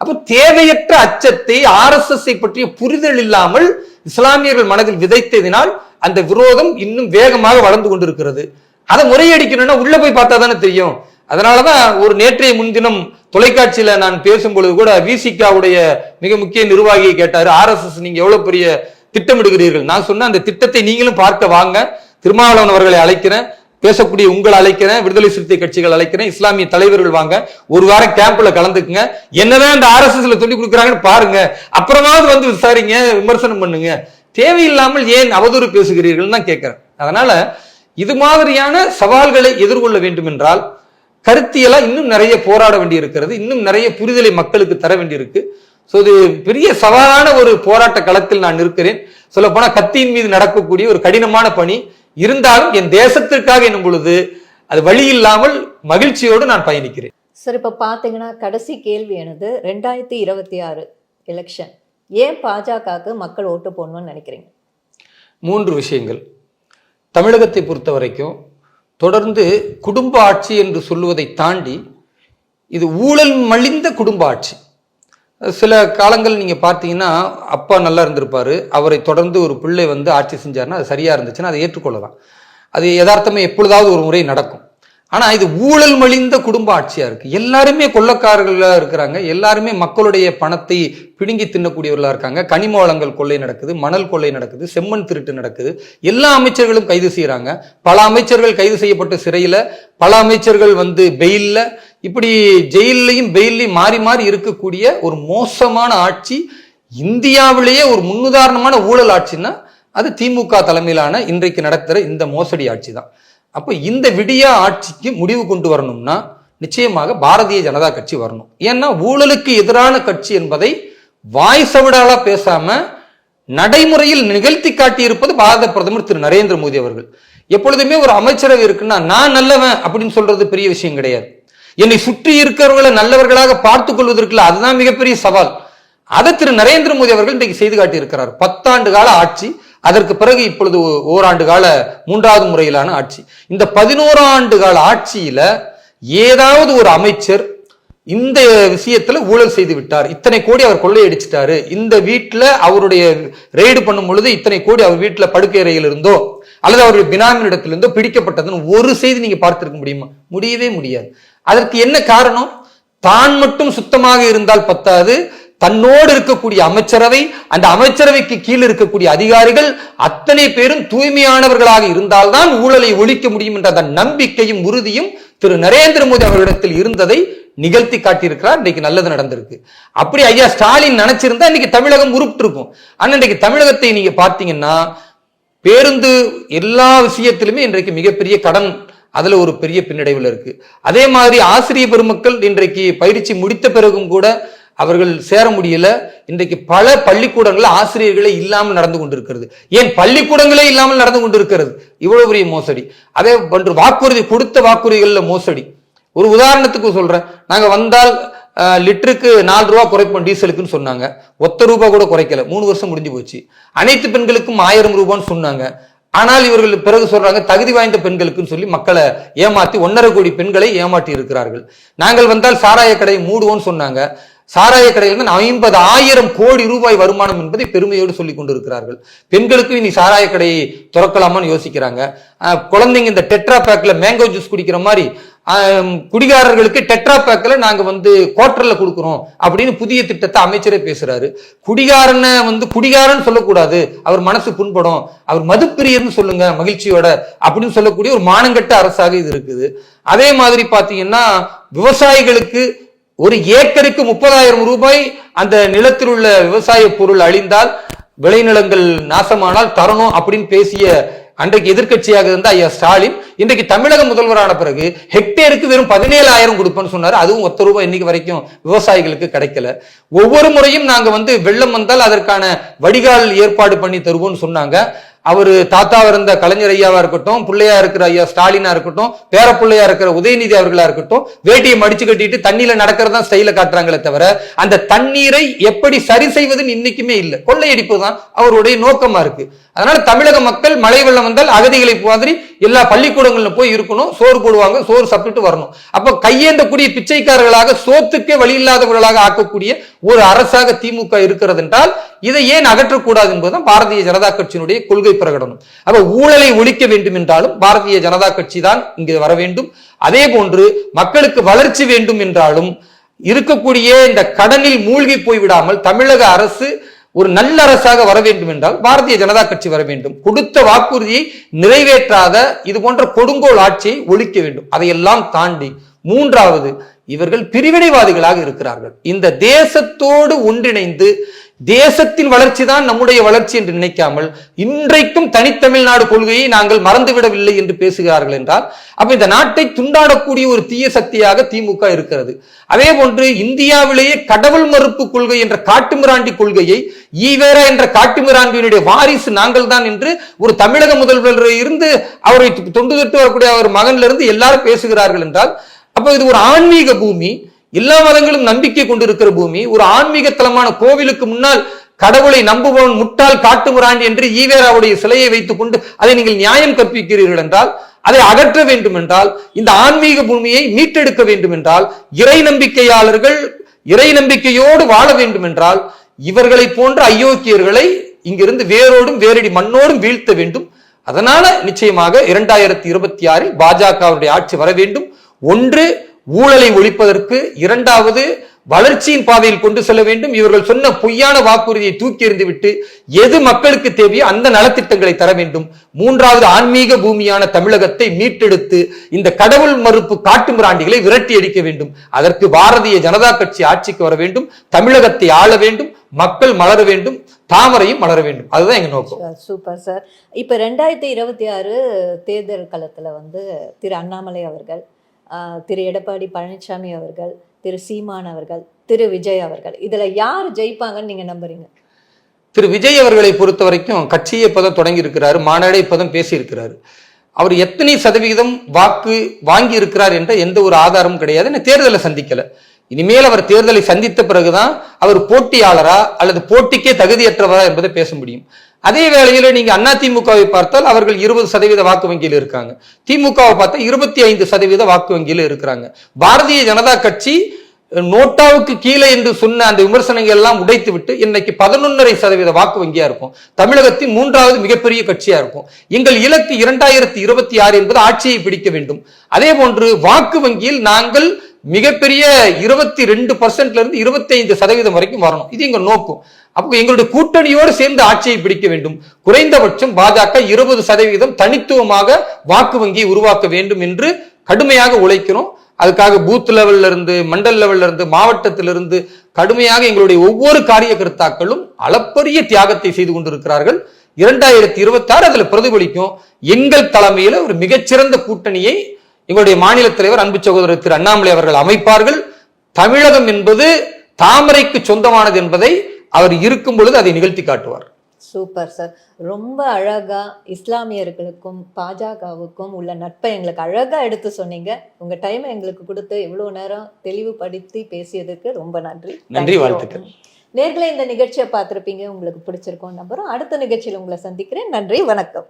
அப்ப தேவையற்ற அச்சத்தை, RSS பற்றிய புரிதல் இல்லாமல் இஸ்லாமியர்கள் மனதில் விதைத்ததினால் அந்த விரோதம் இன்னும் வேகமாக வளர்ந்து கொண்டிருக்கிறது. அதை முறையடிக்கணும்னா உள்ள போய் பார்த்தா தானே தெரியும். அதனாலதான் ஒரு நேற்றைய முன்தினம் தொலைக்காட்சியில நான் பேசும்பொழுது கூட விசிகாவுடைய மிக முக்கிய நிர்வாகியை கேட்டாரு, RSS நீங்க எவ்வளவு பெரிய திட்டமிடுகிறீர்கள்? நான் சொன்ன அந்த திட்டத்தை நீங்களும் பார்க்க வாங்க, திருமாவளவன் அவர்களை அழைக்கிறேன், பேசக்கூடிய உங்களை அழைக்கிறேன், விடுதலை சிறுத்தை கட்சிகள் அழைக்கிறேன், இஸ்லாமிய தலைவர்கள் வாங்க, ஒரு வாரம் கேம்ப்ல கலந்துக்குங்க, என்னதான் இந்த RSSல சொல்லி கொடுக்குறாங்கன்னு பாருங்க, அப்புறமாவது விசாரிங்க, விமர்சனம் பண்ணுங்க, தேவையில்லாமல் ஏன் அவதூறு பேசுகிறீர்கள் தான் கேட்கிறேன். அதனால இது மாதிரியான சவால்களை எதிர்கொள்ள வேண்டும் என்றால் கருத்தியலா இன்னும் நிறைய போராட வேண்டி இருக்கிறது, இன்னும் நிறைய புரிதலை மக்களுக்கு தர வேண்டியிருக்கு. ஸோ இது பெரிய சவாலான ஒரு போராட்ட களத்தில் நான் இருக்கிறேன். சொல்ல போனா கத்தியின் மீது நடக்கக்கூடிய ஒரு கடினமான பணி இருந்தாலும் என் தேசத்திற்காக என்னும் பொழுது அது வழி இல்லாமல் மகிழ்ச்சியோடு நான் பயணிக்கிறேன். சார், இப்ப பாத்தீங்கன்னா கடைசி கேள்வி எனது, 2026 எலெக்ஷன் ஏன் பாஜகவுக்கு மக்கள் ஓட்டு போடணும்னு நினைக்கிறீங்க? 3 விஷயங்கள். தமிழகத்தை பொறுத்த வரைக்கும் தொடர்ந்து குடும்ப ஆட்சி என்று சொல்லுவதை தாண்டி இது ஊழல் மலிந்த குடும்ப ஆட்சி. சில காலங்கள் நீங்க பார்த்தீங்கன்னா அப்பா நல்லா இருந்திருப்பாரு, அவரை தொடர்ந்து ஒரு பிள்ளை ஆட்சி செஞ்சாருன்னா அது சரியா இருந்துச்சுன்னா அதை ஏற்றுக்கொள்ளலாம். அது யதார்த்தமே எப்பொழுதாவது ஒரு முறை நடக்கும். ஆனா இது ஊழல் மலிந்த குடும்ப ஆட்சியா இருக்கு. எல்லாருமே கொள்ளைக்காரர்களா இருக்கிறாங்க, எல்லாருமே மக்களுடைய பணத்தை பிடுங்கி தின்னக்கூடியவர்களா இருக்காங்க. கனிம வளங்கள் கொள்ளை நடக்குது, மணல் கொள்ளை நடக்குது, செம்மண் திருட்டு நடக்குது. எல்லா அமைச்சர்களும் கைது செய்யறாங்க. பல அமைச்சர்கள் கைது செய்யப்பட்டு சிறையில, பல அமைச்சர்கள் பெயில்ல, இப்படி ஜெயிலையும் பெயிலையும் மாறி மாறி இருக்கக்கூடிய ஒரு மோசமான ஆட்சி. இந்தியாவிலேயே ஒரு முன்னுதாரணமான ஊழல் ஆட்சின்னா அது திமுக தலைமையிலான இன்றைக்கு நடத்துற இந்த மோசடி ஆட்சி தான். அப்போ இந்த விடியா ஆட்சிக்கு முடிவு கொண்டு வரணும்னா நிச்சயமாக பாரதிய ஜனதா கட்சி வரணும். ஏன்னா ஊழலுக்கு எதிரான கட்சி என்பதை வாய்சவிடாலா பேசாம நடைமுறையில் நிகழ்த்தி காட்டியிருப்பது பாரத பிரதமர் திரு நரேந்திர மோடி அவர்கள். எப்பொழுதுமே ஒரு அமைச்சரவை இருக்குன்னா நான் நல்லவன் அப்படின்னு சொல்றது பெரிய விஷயம் கிடையாது. என்னை சுற்றி இருக்கிறவர்களை நல்லவர்களாக பார்த்துக் கொள்வதற்குள்ள அதுதான் மிகப்பெரிய சவால். அதை திரு நரேந்திர மோடி அவர்கள் இன்றைக்கு செய்து காட்டி இருக்கிறார். 10 ஆண்டு கால ஆட்சி, அதற்கு பிறகு இப்பொழுது ஓராண்டு கால 3வது முறையிலான ஆட்சி. இந்த 11 ஆண்டு கால ஆட்சியில ஏதாவது ஒரு அமைச்சர் இந்த விஷயத்துல ஊழல் செய்து விட்டார், இத்தனை கோடி அவர் கொள்ளையடிச்சிட்டாரு, இந்த வீட்டுல அவருடைய ரெய்டு பண்ணும் பொழுது இத்தனை கோடி அவர் வீட்டுல படுக்கை அறையில் இருந்தோ அல்லது அவருடைய பினாமினிடத்திலிருந்தோ பிடிக்கப்பட்டதுன்னு ஒரு செய்தி நீங்க பார்த்திருக்க முடியுமா? முடியவே முடியாது. அதற்கு என்ன காரணம்? தான் மட்டும் சுத்தமாக இருந்தால் பத்தாது, தன்னோடு இருக்கக்கூடிய அமைச்சரவை, அந்த அமைச்சரவைக்கு கீழ் இருக்கக்கூடிய அதிகாரிகள் அத்தனை பேரும் தூய்மையானவர்களாக இருந்தால்தான் ஊழலை ஒழிக்க முடியும் என்ற அந்த நம்பிக்கையும் உறுதியும் திரு நரேந்திர மோடி அவர்களிடத்தில் இருந்ததை நிகழ்த்தி காட்டியிருக்கிறார். இன்னைக்கு நல்லது நடந்திருக்கு. அப்படி ஐயா ஸ்டாலின் நினைச்சிருந்தா இன்னைக்கு தமிழகம் உருப்பிட்டு இருக்கும். ஆனா இன்னைக்கு தமிழகத்தை நீங்க பார்த்தீங்கன்னா பேருந்து எல்லா விஷயத்திலுமே இன்றைக்கு மிகப்பெரிய கடன், அதுல ஒரு பெரிய பின்னடைவுல இருக்கு. அதே மாதிரி ஆசிரியர் பெருமக்கள் இன்றைக்கு பயிற்சி முடித்த பிறகும் கூட அவர்கள் சேர முடியல. இன்றைக்கு பல பள்ளிக்கூடங்கள் ஆசிரியர்களே இல்லாமல் நடந்து கொண்டிருக்கிறது. ஏன் பள்ளிக்கூடங்களே இல்லாமல் நடந்து கொண்டிருக்கிறது? இவ்வளவு பெரிய மோசடி. அதே போன்று வாக்குறுதி கொடுத்த வாக்குறுதிகள்ல மோசடி. ஒரு உதாரணத்துக்கு சொல்றேன், நாங்க வந்தால் லிட்டருக்கு 4 ரூபா குறைப்போம் டீசலுக்குன்னு சொன்னாங்க. ஒத்த ரூபாய் கூட குறைக்கல. 3 வருஷம் முடிஞ்சு போச்சு. அனைத்து பெண்களுக்கும் 1000 ரூபான்னு சொன்னாங்க. ஆனால் இவர்கள் பிறகு சொல்றாங்க தகுதி வாய்ந்த பெண்களுக்குன்னு சொல்லி மக்களை ஏமாத்தி 1.5 கோடி பெண்களை ஏமாற்றி இருக்கிறார்கள். நாங்கள் வந்தால் சாராய கடை மூடுவோம்னு சொன்னாங்க. சாராய கடையில் 50,000 கோடி ரூபாய் வருமானம் என்பதை பெருமையோடு சொல்லிக் கொண்டிருக்கிறார்கள். பெண்களுக்கு இனி சாராய கடையை திறக்கலாமான்னு யோசிக்கிறாங்க. குழந்தைங்க இந்த டெட்ரா பேக்ல மேங்கோ ஜூஸ் குடிக்கிற மாதிரி குடிகாரர்களுக்கு டெட்ரா பேக்ல நாங்க குவார்டர்ல கொடுக்கிறோம் அப்படின்னு புதிய திட்டத்தை அமைச்சரே பேசுறாரு. குடிகாரனை குடிகாரன்னு சொல்லக்கூடாது, அவர் மனசு புண்படும், அவர் மதுப்பிரியர்னு சொல்லுங்க மகிழ்ச்சியோட அப்படின்னு சொல்லக்கூடிய ஒரு மானங்கட்ட அரசாக இது இருக்குது. அதே மாதிரி பாத்தீங்கன்னா விவசாயிகளுக்கு ஒரு ஏக்கருக்கு 30,000 ரூபாய் அந்த நிலத்தில் உள்ள விவசாய பொருள் அழிந்தால், விளைநிலங்கள் நாசமானால் தரணும் அப்படின்னு பேசிய அன்றைக்கு எதிர்கட்சியாக இருந்த ஐயா ஸ்டாலின் இன்றைக்கு தமிழக முதல்வரான பிறகு ஹெக்டேருக்கு வெறும் 17,000 கொடுப்பேன்னு சொன்னாரு. அதுவும் ஒத்த ரூபாய் இன்னைக்கு வரைக்கும் விவசாயிகளுக்கு கிடைக்கல. ஒவ்வொரு முறையும் நாங்க வெள்ளம் வந்தால் அதற்கான வடிகால் ஏற்பாடு பண்ணி தருவோம்னு சொன்னாங்க. அவரு தாத்தாவா இருந்த கலைஞர் ஐயாவா இருக்கட்டும், பிள்ளையா இருக்கிற ஐயா ஸ்டாலினா இருக்கட்டும், பேர பிள்ளையா இருக்கிற உதயநிதி அவர்களா இருக்கட்டும், வேட்டியை மடிச்சு கட்டிட்டு தண்ணியில நடக்கிறதா ஸ்டைல காட்டுறாங்களே தவிர அந்த தண்ணீரை எப்படி சரி செய்வதுன்னு இன்னைக்குமே இல்லை. கொள்ளையடிப்பு தான் அவருடைய நோக்கமா இருக்கு. அதனால தமிழக மக்கள் மழை வெள்ளம் வந்தால் அகதிகளை மாதிரி எல்லா பள்ளிக்கூடங்கள்ல போய் இருக்கணும், சோறு போடுவாங்க, சோறு சாப்பிட்டுட்டு வரணும். அப்ப கையேந்தக்கூடிய பிச்சைக்காரர்களாக சோத்துக்கே வழி இல்லாதவர்களாக ஆக்கக்கூடிய ஒரு அரசாக திமுக இருக்கிறது என்றால் இதை ஏன் அகற்றக்கூடாது என்பதுதான் பாரதிய ஜனதா கட்சியினுடைய கொள்கை பிரகடனம். அப்ப ஊழலை ஒழிக்க வேண்டும் என்றாலும் பாரதிய ஜனதா கட்சி தான் இங்கு வர வேண்டும். அதே போன்று மக்களுக்கு வளர்ச்சி வேண்டும் என்றாலும் இருக்கக்கூடிய இந்த கடனில் மூழ்கி போய்விடாமல் தமிழக அரசு ஒரு நல்ல அரசாக வர வேண்டும் என்றால் பாரதிய ஜனதா கட்சி வர வேண்டும். கொடுத்த வாக்குறுதியை நிறைவேற்றாத இது போன்ற கொடுங்கோல் ஆட்சியை ஒழிக்க வேண்டும். அதையெல்லாம் தாண்டி மூன்றாவது, இவர்கள் பிரிவினைவாதிகளாக இருக்கிறார்கள். இந்த தேசத்தோடு ஒன்றிணைந்து தேசத்தின் வளர்ச்சி தான் நம்முடைய வளர்ச்சி என்று நினைக்காமல் இன்றைக்கும் தனித்தமிழ்நாடு கொள்கையை நாங்கள் மறந்துவிடவில்லை என்று பேசுகிறார்கள் என்றால் அப்ப இந்த நாட்டை துண்டாடக்கூடிய ஒரு தீய சக்தியாக திமுக இருக்கிறது. அதே போன்று இந்தியாவிலேயே கடவுள் மறுப்பு கொள்கை என்ற காட்டுமிராண்டி கொள்கையை ஈவேரா என்ற காட்டுமிராண்டியினுடைய வாரிசு நாங்கள் தான் என்று ஒரு தமிழக முதல்வர் இருந்து அவரை தொண்டு தொட்டு வரக்கூடிய அவர் மகன்ல இருந்து எல்லாரும் பேசுகிறார்கள் என்றால் அப்ப இது ஒரு ஆன்மீக பூமி, எல்லா மதங்களும் நம்பிக்கை கொண்டிருக்கிற பூமி. ஒரு ஆன்மீக தலமான கோவிலுக்கு முன்னால் கடவுளை நம்புபவன் முட்டாள் காட்டுமிராண்டி என்று ஈவேராவுடைய சிலையை வைத்துக் கொண்டு அதை நீங்கள் நியாயம் கற்பிக்கிறீர்கள் என்றால், அதை அகற்ற வேண்டும் என்றால், இந்த ஆன்மீக பூமியை மீட்டெடுக்க வேண்டும் என்றால், இறை நம்பிக்கையாளர்கள் இறை நம்பிக்கையோடு வாழ வேண்டும் என்றால் இவர்களை போன்ற அயோக்கியர்களை இங்கிருந்து வேரோடும் வேரடி மண்ணோடும் வீழ்த்த வேண்டும். அதனால நிச்சயமாக 2026 பாஜகவுடைய ஆட்சி வர வேண்டும். ஒன்று ஊழலை ஒழிப்பதற்கு, இரண்டாவது வளர்ச்சியின் பாதையில் கொண்டு செல்ல வேண்டும். இவர்கள் சொன்ன பொய்யான வாக்குறுதியை தூக்கி எறிந்துவிட்டு எது மக்களுக்கு தேவையோ அந்த நலத்திட்டங்களை தர வேண்டும். மூன்றாவது ஆன்மீக பூமியான தமிழகத்தை மீட்டெடுத்து இந்த கடவுள் மறுப்பு காட்டுமிராண்டிகளை விரட்டி அடிக்க வேண்டும். அதற்கு பாரதிய ஜனதா கட்சி ஆட்சிக்கு வர வேண்டும், தமிழகத்தை ஆள வேண்டும், மக்கள் மலர வேண்டும், தாமரையும் மலர வேண்டும். அதுதான் எங்க நோக்கம். Super sir. இப்ப 2026 தேர்தல் களத்துல திரு அண்ணாமலை அவர்கள், திரு எடப்பாடி பழனிசாமி அவர்கள், திரு சீமான் அவர்கள், திரு விஜய் அவர்கள், இதுல யார் ஜெயிப்பாங்கன்னு நீங்க நம்புறீங்க? திரு விஜய் அவர்களை பொறுத்த வரைக்கும் கட்சியை இப்பதான் தொடங்கி இருக்கிறாரு, மாநாடை இப்பதான் பேசி இருக்கிறாரு. அவர் எத்தனை சதவிகிதம் வாக்கு வாங்கி இருக்கிறார் என்ற எந்த ஒரு ஆதாரமும் கிடையாது. தேர்தலை சந்திக்கல. இனிமேல் அவர் தேர்தலை சந்தித்த பிறகுதான் அவர் போட்டியாளரா அல்லது போட்டிக்கே தகுதியற்றவரா என்பதை பேச முடியும். அதே வேளையில நீங்க அதிமுகவை பார்த்தால் அவர்கள் 20% வாக்கு வங்கியில் இருக்காங்க. திமுகவை பார்த்தா 25% வாக்கு வங்கியில் இருக்கிறாங்க. பாரதிய ஜனதா கட்சி நோட்டாவுக்கு கீழே என்று சொன்ன அந்த விமர்சனங்கள் எல்லாம் உடைத்து விட்டு இன்னைக்கு 11.5% வாக்கு வங்கியா இருக்கும். தமிழகத்தின் 3வது மிகப்பெரிய கட்சியா இருக்கும். எங்கள் இலக்கு 2026 என்பது ஆட்சியை பிடிக்க வேண்டும். அதே போன்று வாக்கு வங்கியில் நாங்கள் மிகப்பெரிய 22% இருந்து 25% வரைக்கும் வரணும். இது எங்கள் நோக்கம். அப்போ எங்களுடைய கூட்டணியோடு சேர்ந்து ஆட்சியை பிடிக்க வேண்டும். குறைந்தபட்சம் பாஜக 20% தனித்துவமாக வாக்கு வங்கியை உருவாக்க வேண்டும் என்று கடுமையாக உழைக்கிறோம். அதுக்காக பூத் லெவல்ல இருந்து, மண்டல் லெவல்ல இருந்து, மாவட்டத்திலிருந்து கடுமையாக எங்களுடைய ஒவ்வொரு காரியகர்த்தாக்களும் அளப்பரிய தியாகத்தை செய்து கொண்டிருக்கிறார்கள். 2026 அதுல பிரதிபலிக்கும். எங்கள் தலைமையில ஒரு மிகச்சிறந்த கூட்டணியை எங்களுடைய மாநில தலைவர் அன்பு சகோதரர் திரு அண்ணாமலை அவர்கள் அமைப்பார்கள். தமிழகம் என்பது தாமரைக்கு சொந்தமானது என்பதை அவர் இருக்கும் பொழுது அதை நிகழ்த்தி காட்டுவார். Super sir. ரொம்ப அழகா இஸ்லாமியர்களுக்கும் பாஜகவுக்கும் உள்ள நட்பை எங்களுக்கு அழகா எடுத்து சொன்னீங்க. உங்க டைமை எங்களுக்கு கொடுத்து இவ்வளவு நேரம் தெளிவுபடுத்தி பேசியதுக்கு ரொம்ப நன்றி. நன்றி, வாழ்த்துக்கள். நேர்களை இந்த நிகழ்ச்சியை பார்த்திருப்பீங்க, உங்களுக்கு பிடிச்சிருக்கோம் நம்புறோம். அடுத்த நிகழ்ச்சியில் உங்களை சந்திக்கிறேன். நன்றி, வணக்கம்.